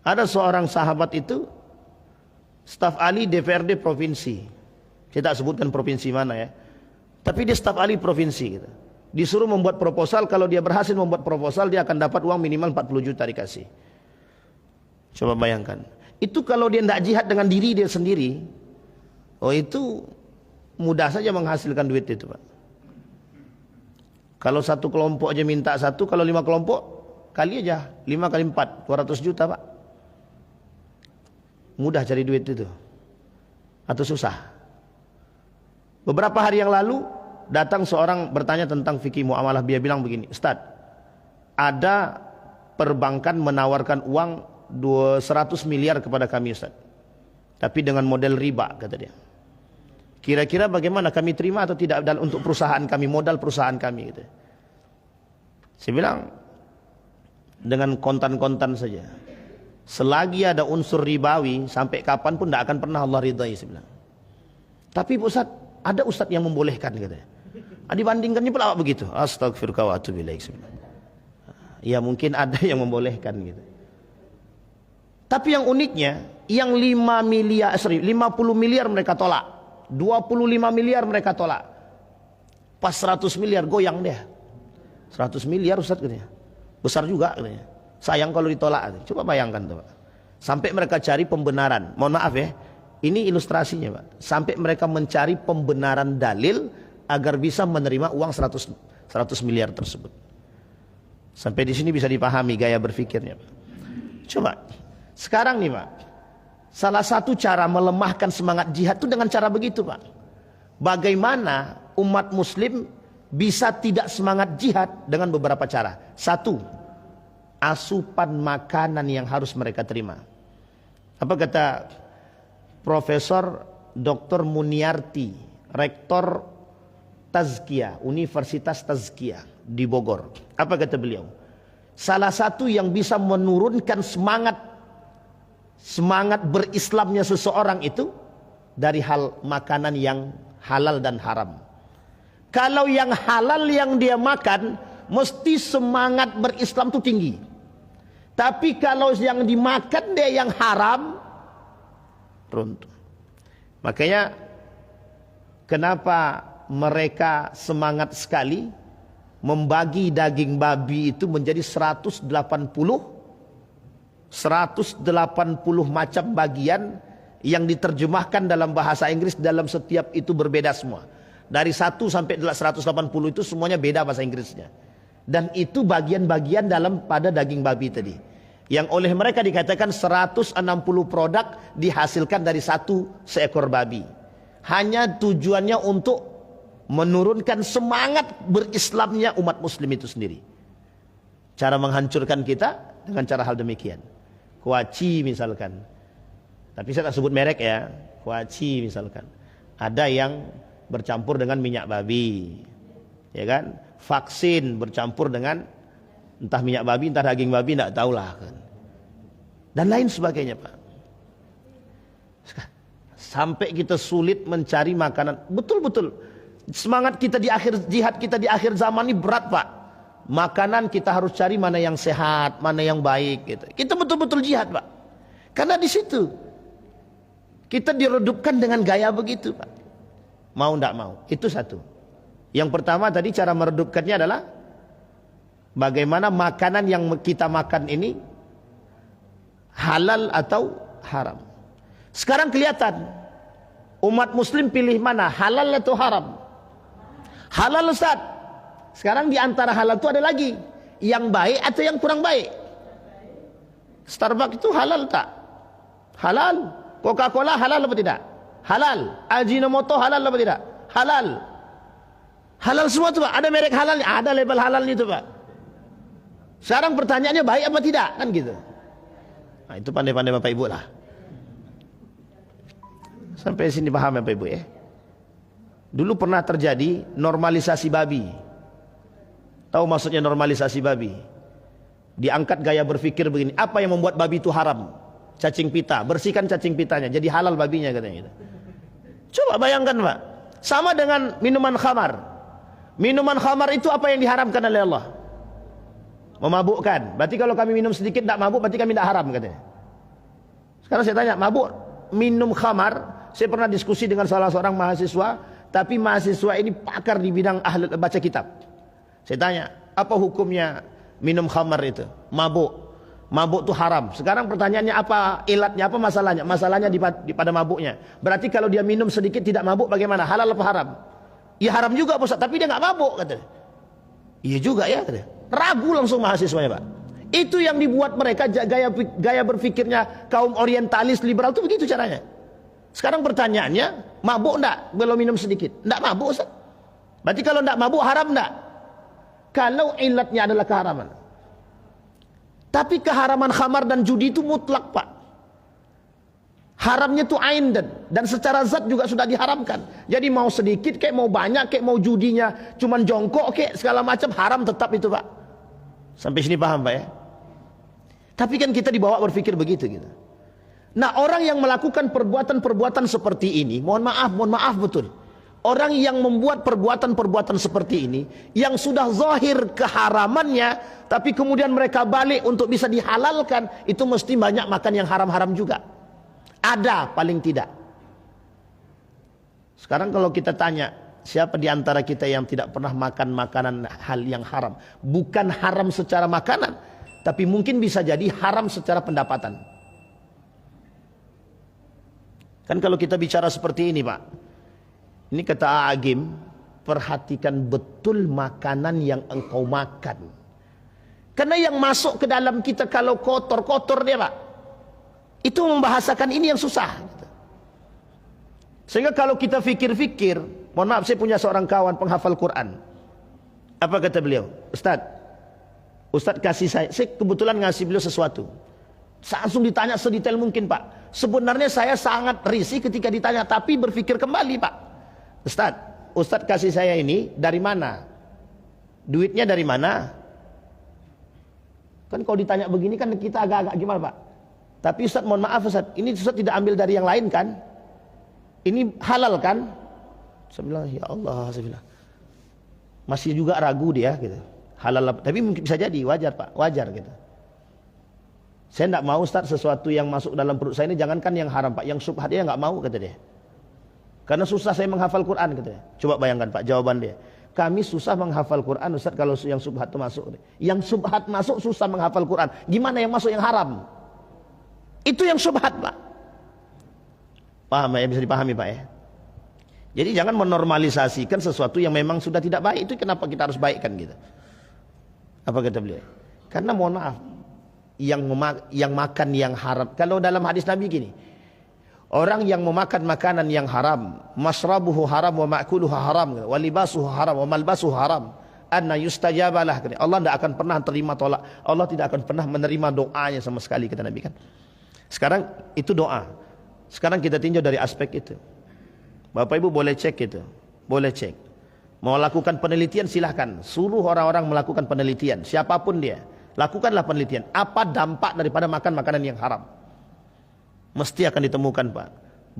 Ada seorang sahabat itu staf ahli DPRD provinsi. Saya tak sebutkan provinsi mana ya. Tapi dia staf ahli provinsi gitu. Disuruh membuat proposal, kalau dia berhasil membuat proposal dia akan dapat uang minimal 40 juta dikasih. Coba bayangkan. Itu kalau dia tidak jihad dengan diri dia sendiri, oh itu mudah saja menghasilkan duit itu Pak. Kalau satu kelompok aja minta satu, kalau 5 kelompok kali aja 5 kali 4, 200 juta Pak. Mudah cari duit itu atau susah? Beberapa hari yang lalu datang seorang bertanya tentang fikih muamalah. Dia bilang begini, Ustaz, ada perbankan menawarkan uang 100 miliar kepada kami Ustaz, tapi dengan model riba kata dia. Kira-kira bagaimana, kami terima atau tidak untuk perusahaan kami, modal perusahaan kami gitu. Saya bilang dengan kontan-kontan saja. Selagi ada unsur ribawi sampai kapan pun tidak akan pernah Allah ridai, saya bilang. Tapi Ustaz, ada Ustaz yang membolehkan katanya. Dibandingkannya pula begitu. Astagfirullah wa atubu ilaik. Ya mungkin ada yang membolehkan gitu. Tapi yang uniknya, yang 50 miliar mereka tolak. 25 miliar mereka tolak. Pas 100 miliar goyang dia. 100 miliar Ustaz katanya. Besar juga katanya. Sayang kalau ditolak. Coba bayangkan tuh Pak. Sampai mereka cari pembenaran. Mohon maaf ya. Ini ilustrasinya Pak. Sampai mereka mencari pembenaran dalil agar bisa menerima uang 100 miliar tersebut. Sampai di sini bisa dipahami gaya berpikirnya Pak. Coba. Sekarang nih Pak. Salah satu cara melemahkan semangat jihad itu dengan cara begitu Pak. Bagaimana umat muslim bisa tidak semangat jihad dengan beberapa cara. Satu, asupan makanan yang harus mereka terima. Apa kata Profesor Dr. Muniarti, Rektor Tazkiyah, Universitas Tazkiyah di Bogor. Apa kata beliau? Salah satu yang bisa menurunkan semangat berislamnya seseorang itu dari hal makanan yang halal dan haram. Kalau yang halal yang dia makan, mesti semangat berislam itu tinggi. Tapi kalau yang dimakan dia yang haram, runtuh. Makanya kenapa mereka semangat sekali membagi daging babi itu menjadi 180 macam bagian yang diterjemahkan dalam bahasa Inggris, dalam setiap itu berbeda semua. Dari 1 sampai 180 itu semuanya beda bahasa Inggrisnya. Dan itu bagian-bagian pada daging babi tadi. Yang oleh mereka dikatakan 160 produk dihasilkan dari seekor babi. Hanya tujuannya untuk menurunkan semangat berislamnya umat muslim itu sendiri. Cara menghancurkan kita dengan cara hal demikian. Kuaci misalkan, tapi saya tak sebut merek ya. Kuaci misalkan, ada yang bercampur dengan minyak babi, ya kan? Vaksin bercampur dengan entah minyak babi, entah daging babi, tidak tahulah kan. Dan lain sebagainya Pak. Sampai kita sulit mencari makanan. Betul-betul semangat kita di akhir jihad kita di akhir zaman ini berat Pak. Makanan kita harus cari mana yang sehat, mana yang baik gitu. Kita betul-betul jihad Pak. Karena di situ kita diredupkan dengan gaya begitu Pak. Mau ndak mau, itu satu. Yang pertama tadi cara meredupkannya adalah bagaimana makanan yang kita makan ini halal atau haram. Sekarang kelihatan umat muslim pilih mana, halal atau haram? Halal, Ustaz. Sekarang di antara halal itu ada lagi yang baik atau yang kurang baik. Starbucks itu halal tak? Halal. Coca-Cola halal apa tidak? Halal. Ajinomoto halal apa tidak? Halal. Halal semua tuh Pak. Ada merek halalnya, ada label halalnya itu Pak. Sekarang pertanyaannya baik apa tidak? Kan gitu. Nah, itu pandai-pandai Bapak Ibu lah. Sampai sini paham Bapak Ibu ya. Dulu pernah terjadi normalisasi babi. Tahu maksudnya normalisasi babi? Diangkat gaya berpikir begini, apa yang membuat babi itu haram? Cacing pita, bersihkan cacing pitanya, jadi halal babinya katanya gitu. Coba bayangkan Pak, sama dengan minuman khamar. Minuman khamar itu apa yang diharamkan oleh Allah? Memabukkan. Berarti kalau kami minum sedikit tidak mabuk, berarti kami tidak haram katanya. Sekarang saya tanya, mabuk minum khamar? Saya pernah diskusi dengan salah seorang mahasiswa, tapi mahasiswa ini pakar di bidang ahli baca kitab. Saya tanya, apa hukumnya minum khamar itu? Mabuk. Mabuk itu haram. Sekarang pertanyaannya apa ilatnya, apa masalahnya? Masalahnya pada mabuknya. Berarti kalau dia minum sedikit tidak mabuk bagaimana? Halal apa haram? Ya haram juga Ustaz, tapi dia nggak mabuk katanya. Iya juga ya katanya. Ragu langsung mahasiswanya Pak. Itu yang dibuat mereka gaya berpikirnya kaum orientalis liberal itu begitu caranya. Sekarang pertanyaannya, mabuk enggak kalau minum sedikit? Enggak mabuk Ustaz. Berarti kalau enggak mabuk haram enggak? Kalau ilatnya adalah keharaman. Tapi keharaman khamar dan judi itu mutlak Pak. Haramnya itu ain dan secara zat juga sudah diharamkan. Jadi mau sedikit kayak mau banyak kayak mau judinya cuman jongkok kayak segala macam haram tetap itu Pak. Sampai sini paham Pak ya? Tapi kan kita dibawa berpikir begitu gitu. Nah, orang yang melakukan perbuatan-perbuatan seperti ini, mohon maaf betul. Orang yang membuat perbuatan-perbuatan seperti ini yang sudah zahir keharamannya, tapi kemudian mereka balik untuk bisa dihalalkan, itu mesti banyak makan yang haram-haram juga. Ada paling tidak. Sekarang kalau kita tanya, siapa di antara kita yang tidak pernah makan makanan hal yang haram? Bukan haram secara makanan, tapi mungkin bisa jadi haram secara pendapatan. Kan kalau kita bicara seperti ini Pak, ini kata Agim, perhatikan betul makanan yang engkau makan. Karena yang masuk ke dalam kita kalau kotor-kotor dia Pak, itu membahasakan ini yang susah. Sehingga kalau kita fikir-fikir, mohon maaf saya punya seorang kawan penghafal Quran. Apa kata beliau? Ustaz kasih saya kebetulan ngasih beliau sesuatu. Langsung ditanya sedetail mungkin Pak. Sebenarnya saya sangat risih ketika ditanya, tapi berpikir kembali Pak. Ustaz kasih saya ini dari mana? Duitnya dari mana? Kan kalau ditanya begini kan kita agak-agak gimana Pak? Tapi Ustaz mohon maaf Ustaz, ini Ustaz tidak ambil dari yang lain kan? Ini halal kan? Saya bilang ya Allah, saya bilang. Masih juga ragu dia gitu. Halal, tapi mungkin bisa jadi wajar Pak, wajar gitu. Saya tidak mau Ustaz sesuatu yang masuk dalam perut saya ini jangankan yang haram Pak, yang syubhat dia nggak mau kata dia. Karena susah saya menghafal Quran kata dia. Coba bayangkan Pak jawaban dia. Kami susah menghafal Quran Ustaz kalau yang syubhat itu masuk. Yang syubhat masuk susah menghafal Quran. Gimana yang masuk yang haram? Itu yang syubhat Pak. Paham ya? Bisa dipahami Pak ya? Jadi jangan menormalisasikan sesuatu yang memang sudah tidak baik. Itu kenapa kita harus baikkan gitu. Apa kata beliau? Karena mohon maaf, yang makan yang haram. Kalau dalam hadis Nabi gini, orang yang memakan makanan yang haram, masrabuhu haram wa ma'kuluhu haram, wa libasuhu haram wa malbasuhu haram, anna yustajabalah. Allah tidak akan pernah terima tolak. Allah tidak akan pernah menerima doanya sama sekali kata Nabi kan. Sekarang itu doa. Sekarang kita tinjau dari aspek itu. Bapak Ibu boleh cek itu. Boleh cek. Mau lakukan penelitian silahkan. Suruh orang-orang melakukan penelitian. Siapapun dia. Lakukanlah penelitian. Apa dampak daripada makan makanan yang haram? Mesti akan ditemukan Pak.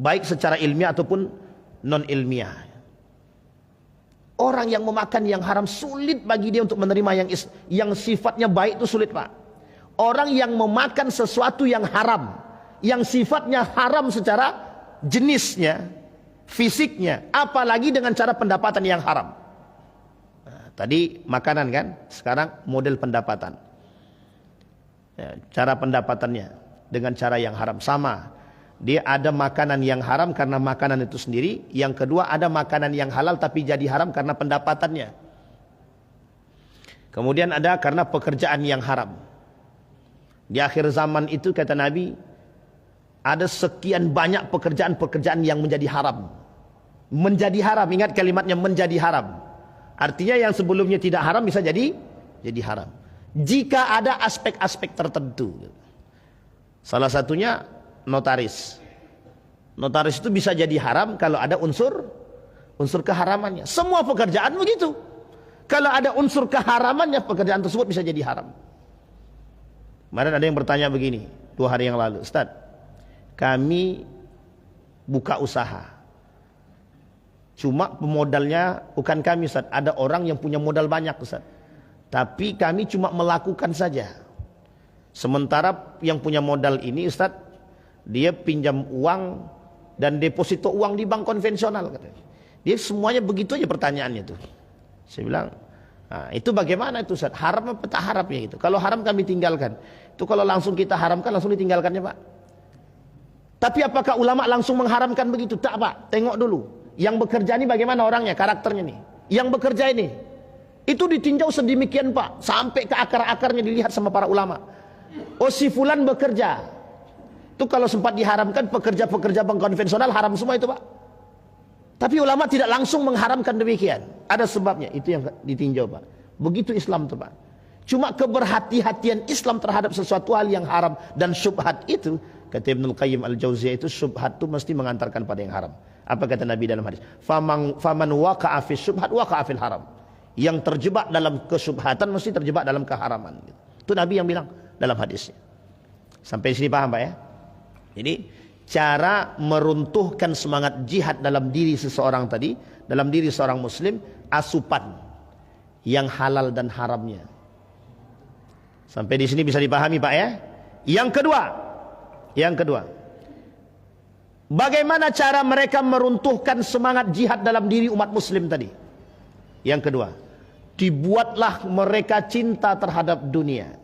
Baik secara ilmiah ataupun non ilmiah. Orang yang memakan yang haram sulit bagi dia untuk menerima yang sifatnya baik itu sulit Pak. Orang yang memakan sesuatu yang haram, yang sifatnya haram secara jenisnya, fisiknya, apalagi dengan cara pendapatan yang haram. Tadi makanan kan, sekarang model pendapatan. Ya, cara pendapatannya dengan cara yang haram sama. Dia ada makanan yang haram karena makanan itu sendiri. Yang kedua ada makanan yang halal tapi jadi haram karena pendapatannya. Kemudian ada karena pekerjaan yang haram. Di akhir zaman itu kata Nabi, ada sekian banyak pekerjaan-pekerjaan yang menjadi haram. Menjadi haram, ingat kalimatnya menjadi haram. Artinya yang sebelumnya tidak haram bisa jadi haram. Jika ada aspek-aspek tertentu. Salah satunya notaris. Notaris itu bisa jadi haram kalau ada unsur keharamannya. Semua pekerjaan begitu. Kalau ada unsur keharamannya, pekerjaan tersebut bisa jadi haram. Kemarin ada yang bertanya begini 2 hari yang lalu, Ustaz, kami buka usaha, cuma pemodalnya bukan kami, Ustaz. Ada orang yang punya modal banyak, Ustaz, tapi kami cuma melakukan saja. Sementara yang punya modal ini, Ustaz, dia pinjam uang dan deposito uang di bank konvensional, katanya. Dia semuanya begitu aja pertanyaannya tuh. Saya bilang, nah, itu bagaimana itu, Ustaz? Haram apa tak haram ya gitu? Kalau haram kami tinggalkan. Itu kalau langsung kita haramkan langsung ditinggalkannya, Pak. Tapi apakah ulama langsung mengharamkan begitu? Tak, Pak. Tengok dulu. Yang bekerja ini bagaimana orangnya, karakternya nih. Yang bekerja ini, itu ditinjau sedemikian, Pak. Sampai ke akar-akarnya dilihat sama para ulama. Oh, si fulan bekerja. Itu kalau sempat diharamkan, pekerja-pekerja bank konvensional haram semua itu, Pak. Tapi ulama tidak langsung mengharamkan demikian. Ada sebabnya, itu yang ditinjau, Pak. Begitu Islam tuh, Pak. Cuma keberhati-hatian Islam terhadap sesuatu hal yang haram dan syubhat itu, kata Ibnul Qayyim Al-Jauziyah, itu syubhat itu mesti mengantarkan pada yang haram. Apa kata Nabi dalam hadis? Faman waqa'a fi syubhat waqa'a fil haram. Yang terjebak dalam kesyubhatan mesti terjebak dalam keharaman. Itu Nabi yang bilang dalam hadisnya. Sampai sini paham, Pak ya? Jadi cara meruntuhkan semangat jihad dalam diri seseorang tadi, dalam diri seorang muslim, asupan yang halal dan haramnya. Sampai di sini bisa dipahami, Pak ya? Yang kedua, bagaimana cara mereka meruntuhkan semangat jihad dalam diri umat muslim tadi? Yang kedua, dibuatlah mereka cinta terhadap dunia.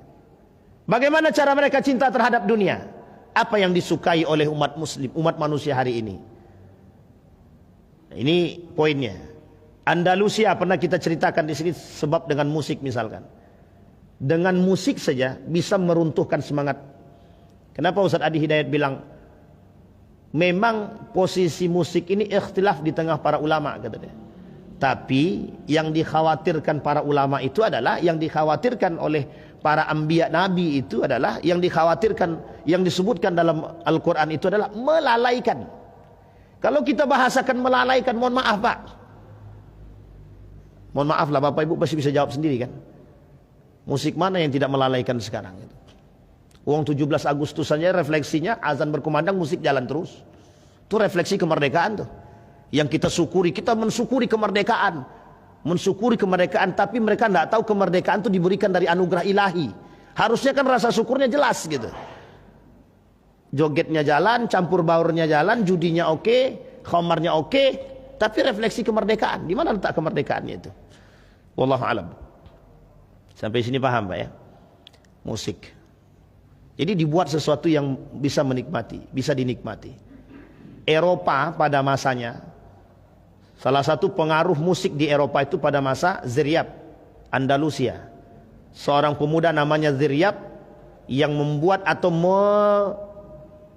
Bagaimana cara mereka cinta terhadap dunia? Apa yang disukai oleh umat muslim, umat manusia hari ini? Ini poinnya. Andalusia pernah kita ceritakan di sini sebab dengan musik misalkan. Dengan musik saja bisa meruntuhkan semangat. Kenapa Ustaz Adi Hidayat bilang memang posisi musik ini ikhtilaf di tengah para ulama, katanya. Tapi yang dikhawatirkan para ulama itu adalah, yang dikhawatirkan oleh para anbiya nabi itu adalah, yang dikhawatirkan, yang disebutkan dalam Al-Quran itu adalah melalaikan. Kalau kita bahasakan melalaikan, mohon maaf, Pak. Mohon maaf lah, Bapak Ibu pasti bisa jawab sendiri kan. Musik mana yang tidak melalaikan sekarang itu? Uang 17 Agustus saja refleksinya azan berkumandang, musik jalan terus. Itu refleksi kemerdekaan tuh. Yang kita syukuri, kita mensyukuri kemerdekaan. Mensyukuri kemerdekaan, tapi mereka tidak tahu kemerdekaan itu diberikan dari anugerah ilahi. Harusnya kan rasa syukurnya jelas gitu. Jogetnya jalan, campur baurnya jalan, judinya oke, khamarnya oke, tapi refleksi kemerdekaan. Di mana letak kemerdekaannya itu? Wallahu alam. Sampai sini paham, Pak ya? Musik. Jadi dibuat sesuatu yang bisa menikmati, bisa dinikmati. Eropa pada masanya, salah satu pengaruh musik di Eropa itu pada masa Ziryab, Andalusia. Seorang pemuda namanya Ziryab yang membuat atau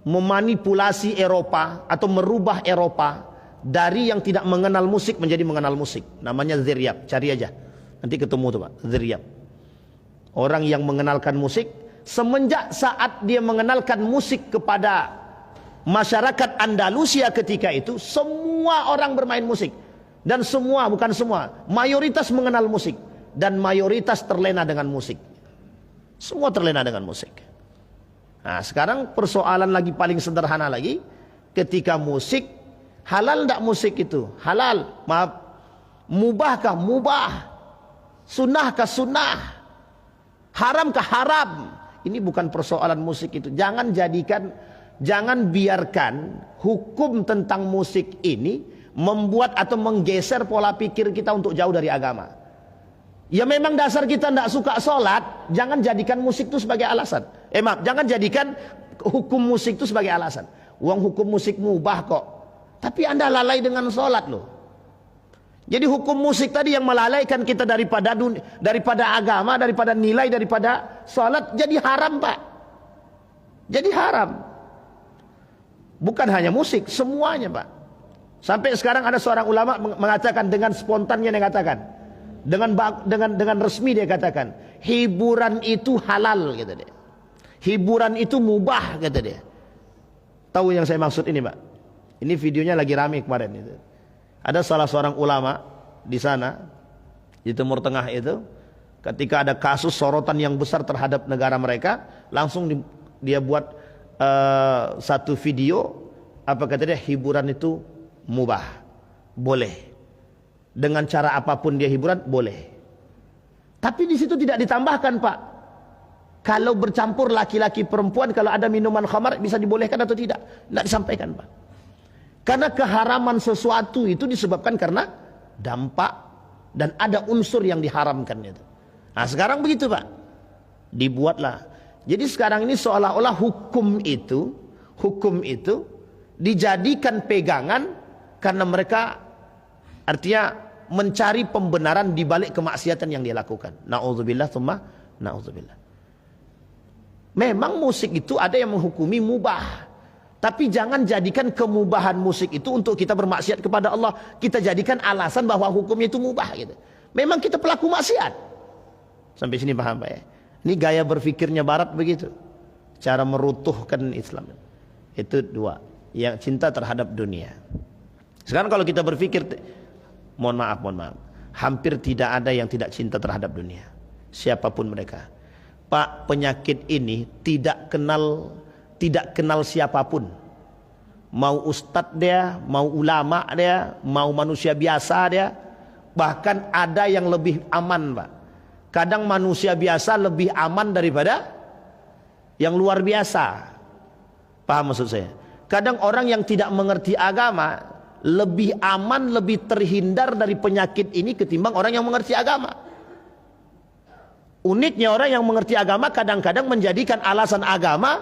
memanipulasi Eropa atau merubah Eropa dari yang tidak mengenal musik menjadi mengenal musik. Namanya Ziryab, cari aja. Nanti ketemu tuh, Pak, Ziryab. Orang yang mengenalkan musik, semenjak saat dia mengenalkan musik kepada masyarakat Andalusia ketika itu, semua orang bermain musik. Dan semua, bukan semua, mayoritas mengenal musik. Dan mayoritas terlena dengan musik. Semua terlena dengan musik. Nah, sekarang persoalan lagi paling sederhana lagi, ketika musik, halal tidak musik itu? Halal, maaf. Mubahkah? Mubah. Sunnahkah? Sunnah. Haramkah? Haram. Ini bukan persoalan musik itu. Jangan biarkan hukum tentang musik ini membuat atau menggeser pola pikir kita untuk jauh dari agama. Ya memang dasar kita tidak suka sholat, jangan jadikan musik itu sebagai alasan. Maaf, jangan jadikan hukum musik itu sebagai alasan. Uang hukum musik mubah kok. Tapi Anda lalai dengan sholat loh. Jadi hukum musik tadi yang melalaikan kita daripada agama, daripada nilai, daripada sholat, jadi haram Pak. Jadi haram. Bukan hanya musik, semuanya Pak. Sampai sekarang ada seorang ulama mengatakan dengan spontannya, dia katakan, dengan resmi dia katakan, hiburan itu halal, kata dia. Hiburan itu mubah, kata dia. Tahu yang saya maksud ini Pak? Ini videonya lagi rame kemarin itu. Ada salah seorang ulama di sana, di Timur Tengah itu, ketika ada kasus sorotan yang besar terhadap negara mereka, langsung dia buat satu video, apa kata dia, hiburan itu mubah, boleh. Dengan cara apapun dia hiburan, boleh. Tapi di situ tidak ditambahkan Pak, kalau bercampur laki-laki perempuan, kalau ada minuman khamar bisa dibolehkan atau tidak. Tidak disampaikan Pak. Karena keharaman sesuatu itu disebabkan karena dampak dan ada unsur yang diharamkan itu. Nah sekarang begitu Pak, dibuatlah. Jadi sekarang ini seolah-olah hukum itu dijadikan pegangan karena mereka artinya mencari pembenaran di balik kemaksiatan yang dia lakukan. Na'udzubillah tsumma na'udzubillah. Memang musik itu ada yang menghukumi mubah. Tapi jangan jadikan kemubahan musik itu untuk kita bermaksiat kepada Allah. Kita jadikan alasan bahwa hukumnya itu mubah gitu. Memang kita pelaku maksiat. Sampai sini paham Pak ya? Ini gaya berfikirnya barat begitu. Cara merutuhkan Islam. Itu dua. Yang cinta terhadap dunia. Sekarang kalau kita berfikir, mohon maaf, hampir tidak ada yang tidak cinta terhadap dunia. Siapapun mereka. Pak, penyakit ini tidak kenal siapapun. Mau ustadz dia, mau ulama dia, mau manusia biasa dia. Bahkan ada yang lebih aman Pak. Kadang manusia biasa lebih aman daripada yang luar biasa. Paham maksud saya? Kadang orang yang tidak mengerti agama lebih aman, lebih terhindar dari penyakit ini ketimbang orang yang mengerti agama. Uniknya orang yang mengerti agama kadang-kadang menjadikan alasan agama,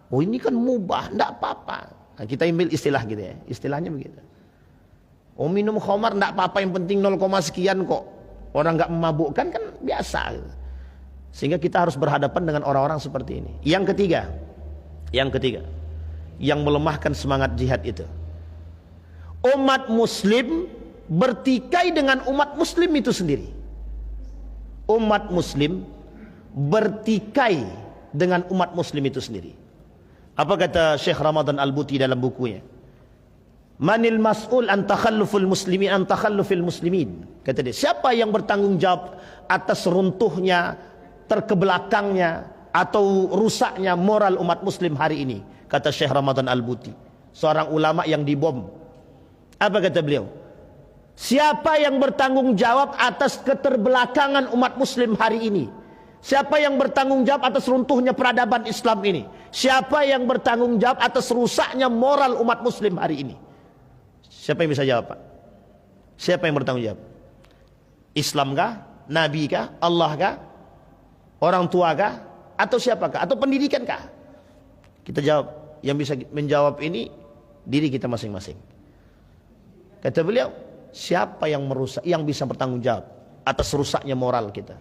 oh ini kan mubah, tidak apa-apa. Nah, kita ambil istilah gitu ya, istilahnya begitu. Oh minum khamar tidak apa-apa, yang penting 0, sekian kok. Orang nggak memabukkan kan biasa gitu. Sehingga kita harus berhadapan dengan orang-orang seperti ini. Yang ketiga, yang melemahkan semangat jihad itu, umat muslim bertikai dengan umat muslim itu sendiri. Umat muslim bertikai dengan umat muslim itu sendiri. Apa kata Syekh Ramadan Al-Buti dalam bukunya? Manil mas'ul an takhallufil muslimin an takhallufil muslimin. Kata dia, siapa yang bertanggung jawab atas runtuhnya, terkebelakangnya atau rusaknya moral umat muslim hari ini? Kata Syekh Ramadan Al-Buti, seorang ulama yang dibom. Apa kata beliau? Siapa yang bertanggung jawab atas keterbelakangan umat muslim hari ini? Siapa yang bertanggung jawab atas runtuhnya peradaban Islam ini? Siapa yang bertanggung jawab atas rusaknya moral umat muslim hari ini? Siapa yang bisa jawab Pak? Siapa yang bertanggung jawab? Islam kah? Nabi kah? Allah kah? Orang tua kah? Atau siapakah? Atau pendidikan kah? Kita jawab. Yang bisa menjawab ini diri kita masing-masing. Kata beliau, siapa yang merusak, yang bisa bertanggung jawab atas rusaknya moral kita?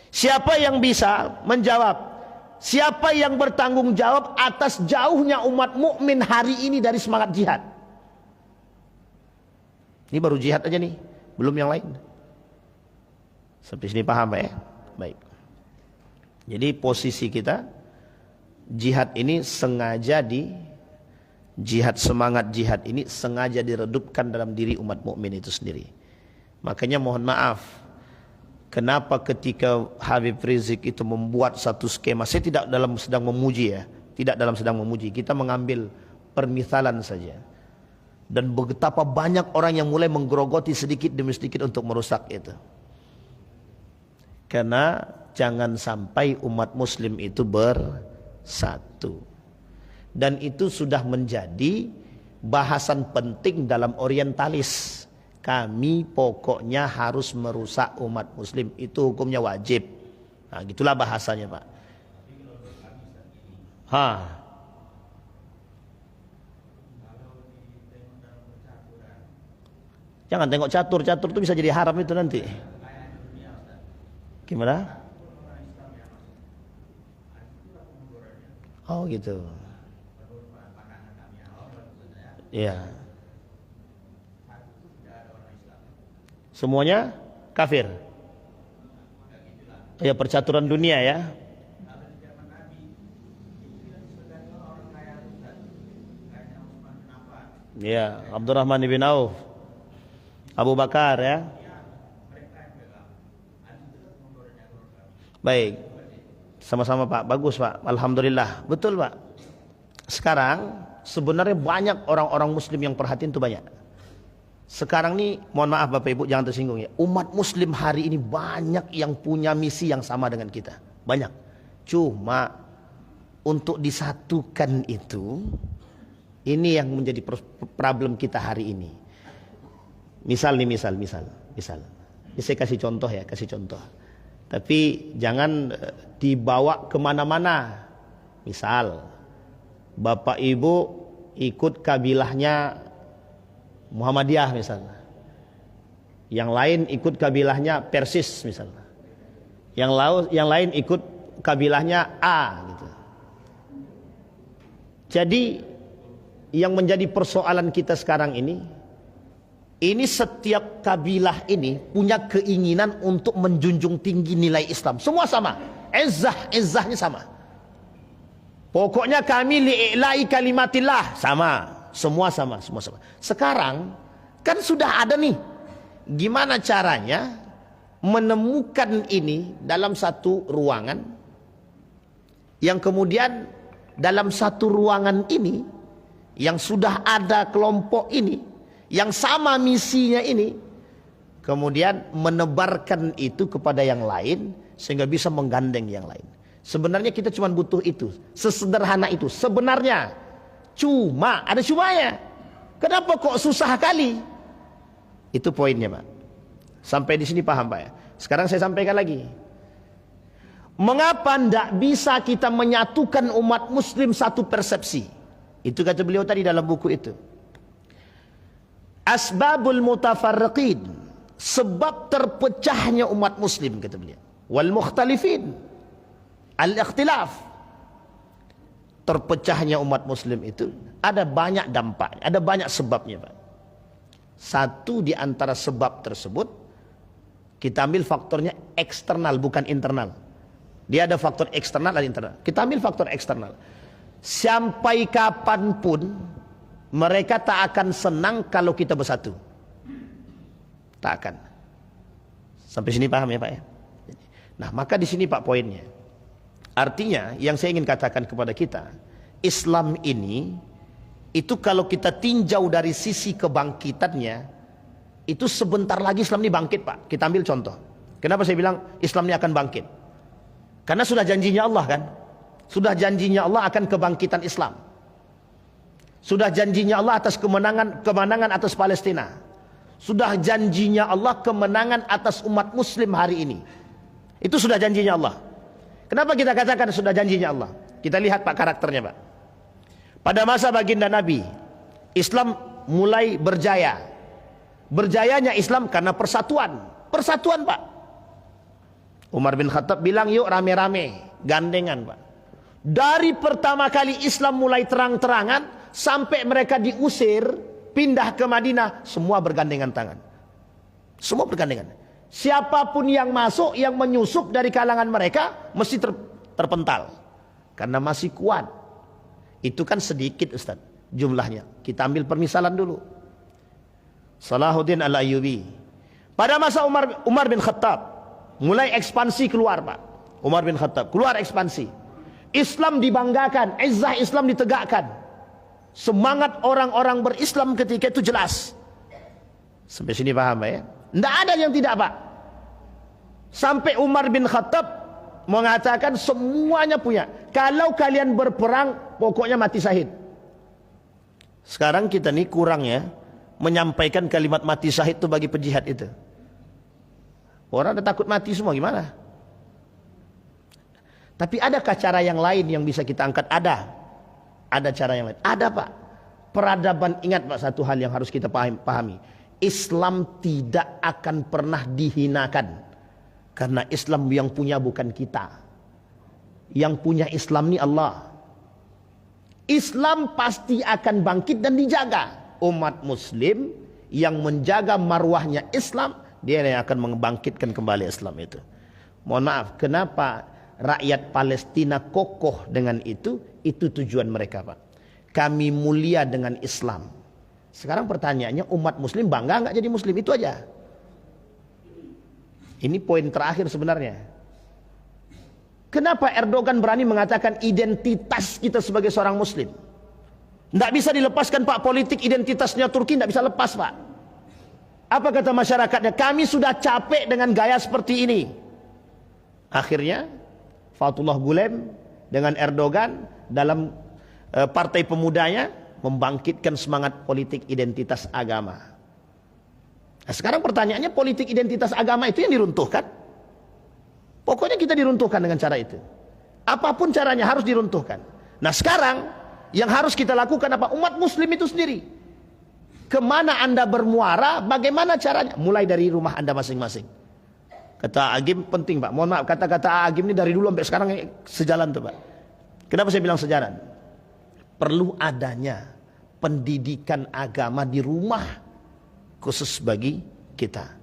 Siapa yang bisa menjawab? Siapa yang bertanggung jawab atas jauhnya umat mukmin hari ini dari semangat jihad? Ini baru jihad aja nih, belum yang lain. Sampai sini paham ya? Baik. Jadi posisi kita, jihad ini sengaja semangat jihad ini sengaja diredupkan dalam diri umat mukmin itu sendiri. Makanya mohon maaf, kenapa ketika Habib Rizik itu membuat satu skema, saya tidak dalam sedang memuji ya, tidak dalam sedang memuji, kita mengambil permisalan saja. Dan betapa banyak orang yang mulai menggerogoti sedikit demi sedikit untuk merusak itu. Karena jangan sampai umat muslim itu bersatu. Dan itu sudah menjadi bahasan penting dalam orientalis. Kami pokoknya harus merusak umat muslim. Itu hukumnya wajib. Nah, gitulah bahasanya, Pak. Jangan tengok catur. Catur itu bisa jadi haram itu nanti. Gimana? Oh gitu. Iya. Semuanya kafir. Ya, percaturan dunia ya. Ya, Abdurrahman bin Auf, Abu Bakar ya. Baik. Sama-sama Pak, bagus Pak. Alhamdulillah. Betul Pak. Sekarang sebenarnya banyak orang-orang muslim yang perhatiin itu banyak. Sekarang nih, mohon maaf Bapak Ibu jangan tersinggung ya. Umat muslim hari ini banyak yang punya misi yang sama dengan kita. Banyak. Cuma untuk disatukan itu, ini yang menjadi problem kita hari ini. Misal. Ini saya kasih contoh ya, Tapi jangan dibawa kemana-mana. Misal, Bapak Ibu ikut kabilahnya Muhammadiyah misalnya. Yang lain ikut kabilahnya Persis misalnya. Yang lain ikut kabilahnya A gitu. Jadi yang menjadi persoalan kita sekarang ini setiap kabilah ini punya keinginan untuk menjunjung tinggi nilai Islam. Semua sama. Izzahnya sama. Pokoknya kami li'i'la'i kalimatillah. Semua sama. Sekarang kan sudah ada nih. Gimana caranya menemukan ini dalam satu ruangan. Yang kemudian dalam satu ruangan ini yang sudah ada kelompok ini, yang sama misinya ini, kemudian menebarkan itu kepada yang lain sehingga bisa menggandeng yang lain. Sebenarnya kita cuma butuh itu, sesederhana itu sebenarnya. Cuma ada cumanya. Kenapa kok susah kali? Itu poinnya Pak. Sampai di sini paham Pak ya? Sekarang saya sampaikan lagi. Mengapa tidak bisa kita menyatukan umat muslim satu persepsi? Itu kata beliau tadi dalam buku itu. Asbabul mutafarriqin, sebab terpecahnya umat muslim kata beliau. Wal mukhtalifin, al-ikhtilaf. Terpecahnya umat muslim itu ada banyak dampaknya, ada banyak sebabnya Pak. Satu di antara sebab tersebut kita ambil faktornya eksternal bukan internal. Dia ada faktor eksternal dan internal. Kita ambil faktor eksternal. Sampai kapanpun mereka tak akan senang kalau kita bersatu. Tak akan. Sampai sini paham ya Pak ya? Nah maka di sini Pak poinnya. Artinya yang saya ingin katakan kepada kita, Islam ini itu kalau kita tinjau dari sisi kebangkitannya, itu sebentar lagi Islam ini bangkit Pak. Kita ambil contoh. Kenapa saya bilang Islam ini akan bangkit? Karena sudah janjinya Allah kan. Sudah janjinya Allah akan kebangkitan Islam. Sudah janjinya Allah atas kemenangan atas Palestina. Sudah janjinya Allah kemenangan atas umat muslim hari ini. Itu sudah janjinya Allah. Kenapa kita katakan sudah janjinya Allah? Kita lihat Pak karakternya Pak. Pada masa baginda Nabi, Islam mulai berjaya. Berjayanya Islam karena persatuan. Persatuan Pak. Umar bin Khattab bilang yuk rame-rame, gandengan Pak. Dari pertama kali Islam mulai terang-terangan sampai mereka diusir pindah ke Madinah, semua bergandengan tangan. Semua bergandengan. Siapapun yang masuk, yang menyusup dari kalangan mereka mesti terpental karena masih kuat. Itu kan sedikit Ustaz jumlahnya. Kita ambil permisalan dulu. Salahuddin Al-Ayyubi pada masa Umar bin Khattab mulai ekspansi keluar Pak. Umar bin Khattab keluar ekspansi. Islam dibanggakan, izzah Islam ditegakkan. Semangat orang-orang berislam ketika itu jelas. Sampai sini paham Pak ya? Tidak ada yang tidak Pak. Sampai Umar bin Khattab mengatakan semuanya punya. Kalau kalian berperang, pokoknya mati syahid. Sekarang kita nih kurang ya. menyampaikan kalimat mati syahid itu bagi penjihad itu? Orang ada takut mati semua, gimana? Tapi adakah cara yang lain yang bisa kita angkat? Ada cara yang lain. Ada Pak. Peradaban, ingat Pak, satu hal yang harus kita pahami. Islam tidak akan pernah dihinakan. Karena Islam yang punya bukan kita. Yang punya Islam ini Allah. Islam pasti akan bangkit dan dijaga. Umat muslim yang menjaga marwahnya Islam, dia yang akan membangkitkan kembali Islam itu. Mohon maaf, kenapa rakyat Palestina kokoh dengan itu? Itu tujuan mereka Pak. Kami mulia dengan Islam. Sekarang pertanyaannya, umat muslim bangga nggak jadi muslim? Itu aja. Ini poin terakhir sebenarnya. Kenapa Erdogan berani mengatakan identitas kita sebagai seorang muslim? Tidak bisa dilepaskan Pak, politik identitasnya Turki tidak bisa lepas Pak. Apa kata masyarakatnya? Kami sudah capek dengan gaya seperti ini. Akhirnya Fatullah Gulen dengan Erdogan dalam partai pemudanya membangkitkan semangat politik identitas agama. Nah, sekarang pertanyaannya, politik identitas agama itu yang diruntuhkan? Pokoknya kita diruntuhkan dengan cara itu. Apapun caranya harus diruntuhkan. Nah sekarang yang harus kita lakukan apa? Umat muslim itu sendiri. Kemana Anda bermuara? Bagaimana caranya? Mulai dari rumah Anda masing-masing. Kata Agim penting Pak. Mohon maaf, kata-kata Agim ini dari dulu sampai sekarang sejalan tuh Pak. Kenapa saya bilang sejalan? Perlu adanya pendidikan agama di rumah khusus bagi kita.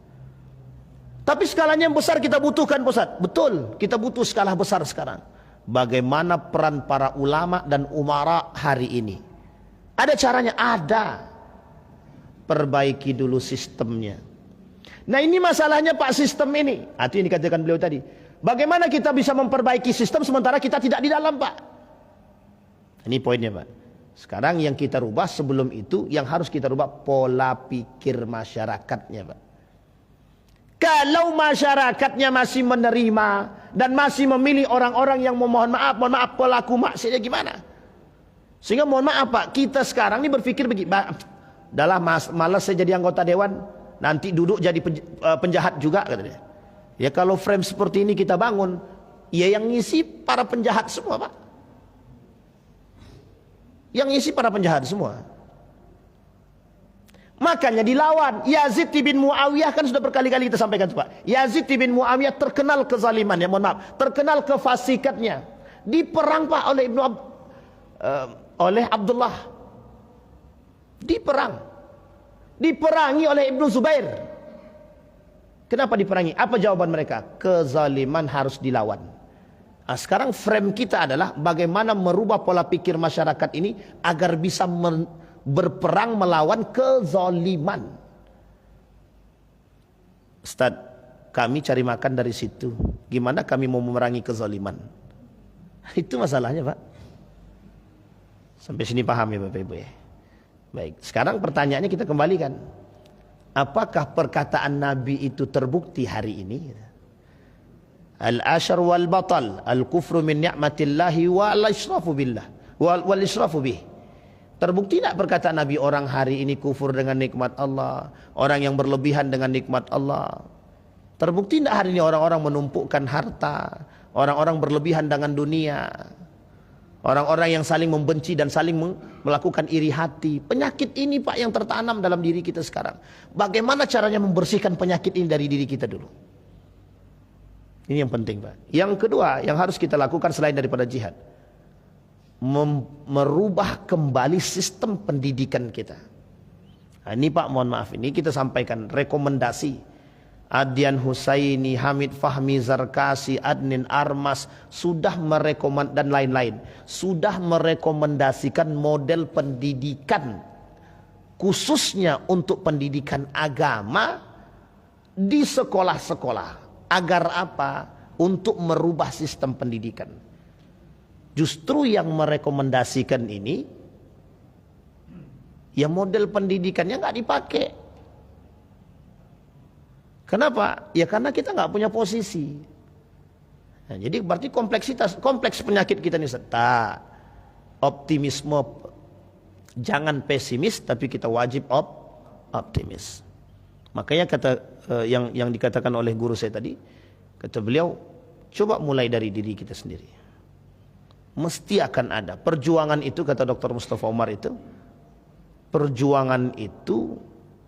Tapi skalanya yang besar kita butuhkan Ustaz. Betul, kita butuh skala besar sekarang. Bagaimana peran para ulama dan umara hari ini? Ada caranya? Ada. Perbaiki dulu sistemnya. Nah ini masalahnya Pak, sistem ini. Itu yang dikatakan beliau tadi. Bagaimana kita bisa memperbaiki sistem sementara kita tidak di dalam Pak? Ini poinnya Pak. Sekarang yang kita rubah, sebelum itu yang harus kita rubah pola pikir masyarakatnya Pak. Kalau masyarakatnya masih menerima dan masih memilih orang-orang yang mohon maaf pelaku maksiatnya gimana? Sehingga mohon maaf Pak, kita sekarang ini berpikir begini, adalah malas saya jadi anggota dewan, nanti duduk jadi penjahat juga katanya. Ya kalau frame seperti ini kita bangun, ya yang ngisi para penjahat semua Pak. Yang ngisi para penjahat semua. Makanya dilawan. Yazid bin Muawiyah kan sudah berkali-kali kita sampaikan Pak. Yazid bin Muawiyah terkenal kezalimannya, mohon maaf, terkenal kefasikatnya. Diperang Pak oleh Abdullah. Diperangi oleh Ibnu Zubair. Kenapa diperangi? Apa jawaban mereka? Kezaliman harus dilawan. Nah, sekarang frame kita adalah bagaimana merubah pola pikir masyarakat ini agar bisa berperang melawan kezaliman. Ustaz, kami cari makan dari situ. Gimana kami mau memerangi kezaliman? Itu masalahnya Pak. Sampai sini paham ya Bapak Ibu ya. Baik, sekarang pertanyaannya kita kembalikan. Apakah perkataan Nabi itu terbukti hari ini? Al-ashar wal batal, al-kufru min ni'matillahi wal israfu billah, wal israfu bih. Terbukti tidak perkataan Nabi orang hari ini kufur dengan nikmat Allah, orang yang berlebihan dengan nikmat Allah? Terbukti tidak hari ini orang-orang menumpukkan harta, orang-orang berlebihan dengan dunia, orang-orang yang saling membenci dan saling melakukan iri hati? Penyakit ini Pak yang tertanam dalam diri kita sekarang. Bagaimana caranya membersihkan penyakit ini dari diri kita dulu? Ini yang penting Pak. Yang kedua yang harus kita lakukan selain daripada jihad, merubah kembali sistem pendidikan kita. Nah, ini Pak mohon maaf, ini kita sampaikan rekomendasi. Adyan Husaini, Hamid Fahmi Zarkasi, Adnin Armas sudah dan lain-lain sudah merekomendasikan model pendidikan khususnya untuk pendidikan agama di sekolah-sekolah. Agar apa? Untuk merubah sistem pendidikan. Justru yang merekomendasikan ini, ya model pendidikannya nggak dipakai. Kenapa? Ya karena kita nggak punya posisi. Nah, jadi berarti kompleks penyakit kita ini serta optimisme. Jangan pesimis, tapi kita wajib optimis. Makanya kata yang dikatakan oleh guru saya tadi, kata beliau, coba mulai dari diri kita sendiri. Mesti akan ada perjuangan itu, kata Dr. Mustafa Umar itu, perjuangan itu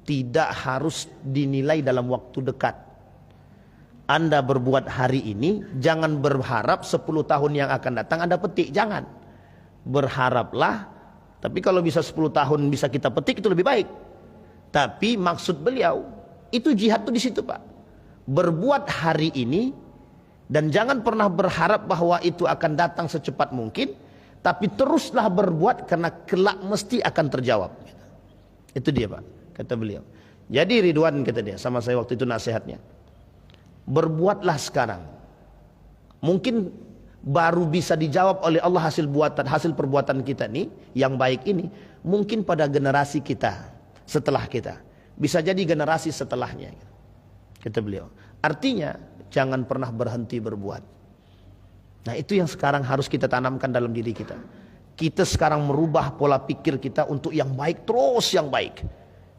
tidak harus dinilai dalam waktu dekat. Anda berbuat hari ini, jangan berharap 10 tahun yang akan datang Anda petik, jangan. Berharaplah, tapi kalau bisa 10 tahun bisa kita petik itu lebih baik. Tapi maksud beliau, itu jihad tuh di situ, Pak. Berbuat hari ini, dan jangan pernah berharap bahwa itu akan datang secepat mungkin, tapi teruslah berbuat karena kelak mesti akan terjawab. Itu dia, Pak, kata beliau. Jadi Ridwan, kata dia sama saya waktu itu nasihatnya, berbuatlah sekarang. Mungkin baru bisa dijawab oleh Allah hasil perbuatan kita nih yang baik ini, mungkin pada generasi kita setelah kita, bisa jadi generasi setelahnya, kata beliau. Artinya jangan pernah berhenti berbuat. Nah, itu yang sekarang harus kita tanamkan dalam diri kita. Kita sekarang merubah pola pikir kita untuk yang baik, terus yang baik.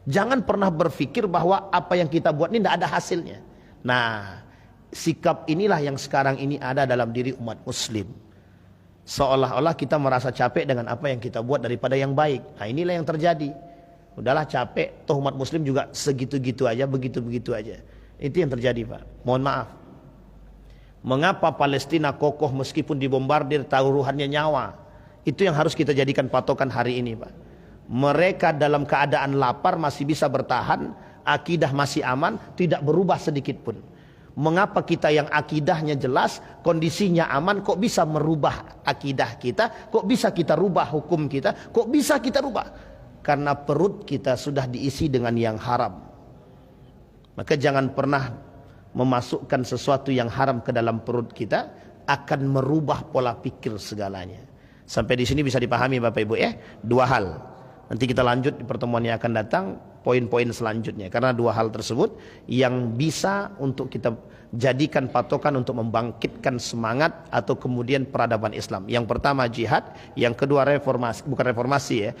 Jangan pernah berpikir bahwa apa yang kita buat ini tidak ada hasilnya. Nah, sikap inilah yang sekarang ini ada dalam diri umat muslim. Seolah-olah kita merasa capek dengan apa yang kita buat daripada yang baik. Nah, inilah yang terjadi. Udahlah capek, toh umat muslim juga segitu-gitu aja, begitu-begitu aja. Itu yang terjadi, Pak. Mohon maaf. Mengapa Palestina kokoh meskipun dibombardir, taruhannya nyawa? Itu yang harus kita jadikan patokan hari ini, Pak. Mereka dalam keadaan lapar masih bisa bertahan, akidah masih aman, tidak berubah sedikit pun. Mengapa kita yang akidahnya jelas, kondisinya aman, kok bisa merubah akidah kita? Kok bisa kita rubah hukum kita? Kok bisa kita rubah? Karena perut kita sudah diisi dengan yang haram. Maka jangan pernah memasukkan sesuatu yang haram ke dalam perut kita, akan merubah pola pikir segalanya. Sampai di sini bisa dipahami Bapak Ibu ya? Dua hal. Nanti kita lanjut di pertemuan yang akan datang, poin-poin selanjutnya. Karena dua hal tersebut yang bisa untuk kita jadikan patokan untuk membangkitkan semangat atau kemudian peradaban Islam. Yang pertama jihad, yang kedua reformasi, bukan reformasi ya,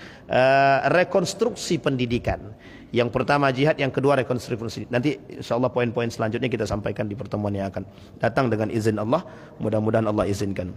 rekonstruksi pendidikan. Yang pertama jihad, yang kedua rekonstruksi. Nanti insyaallah poin-poin selanjutnya kita sampaikan di pertemuan yang akan datang dengan izin Allah. Mudah-mudahan Allah izinkan.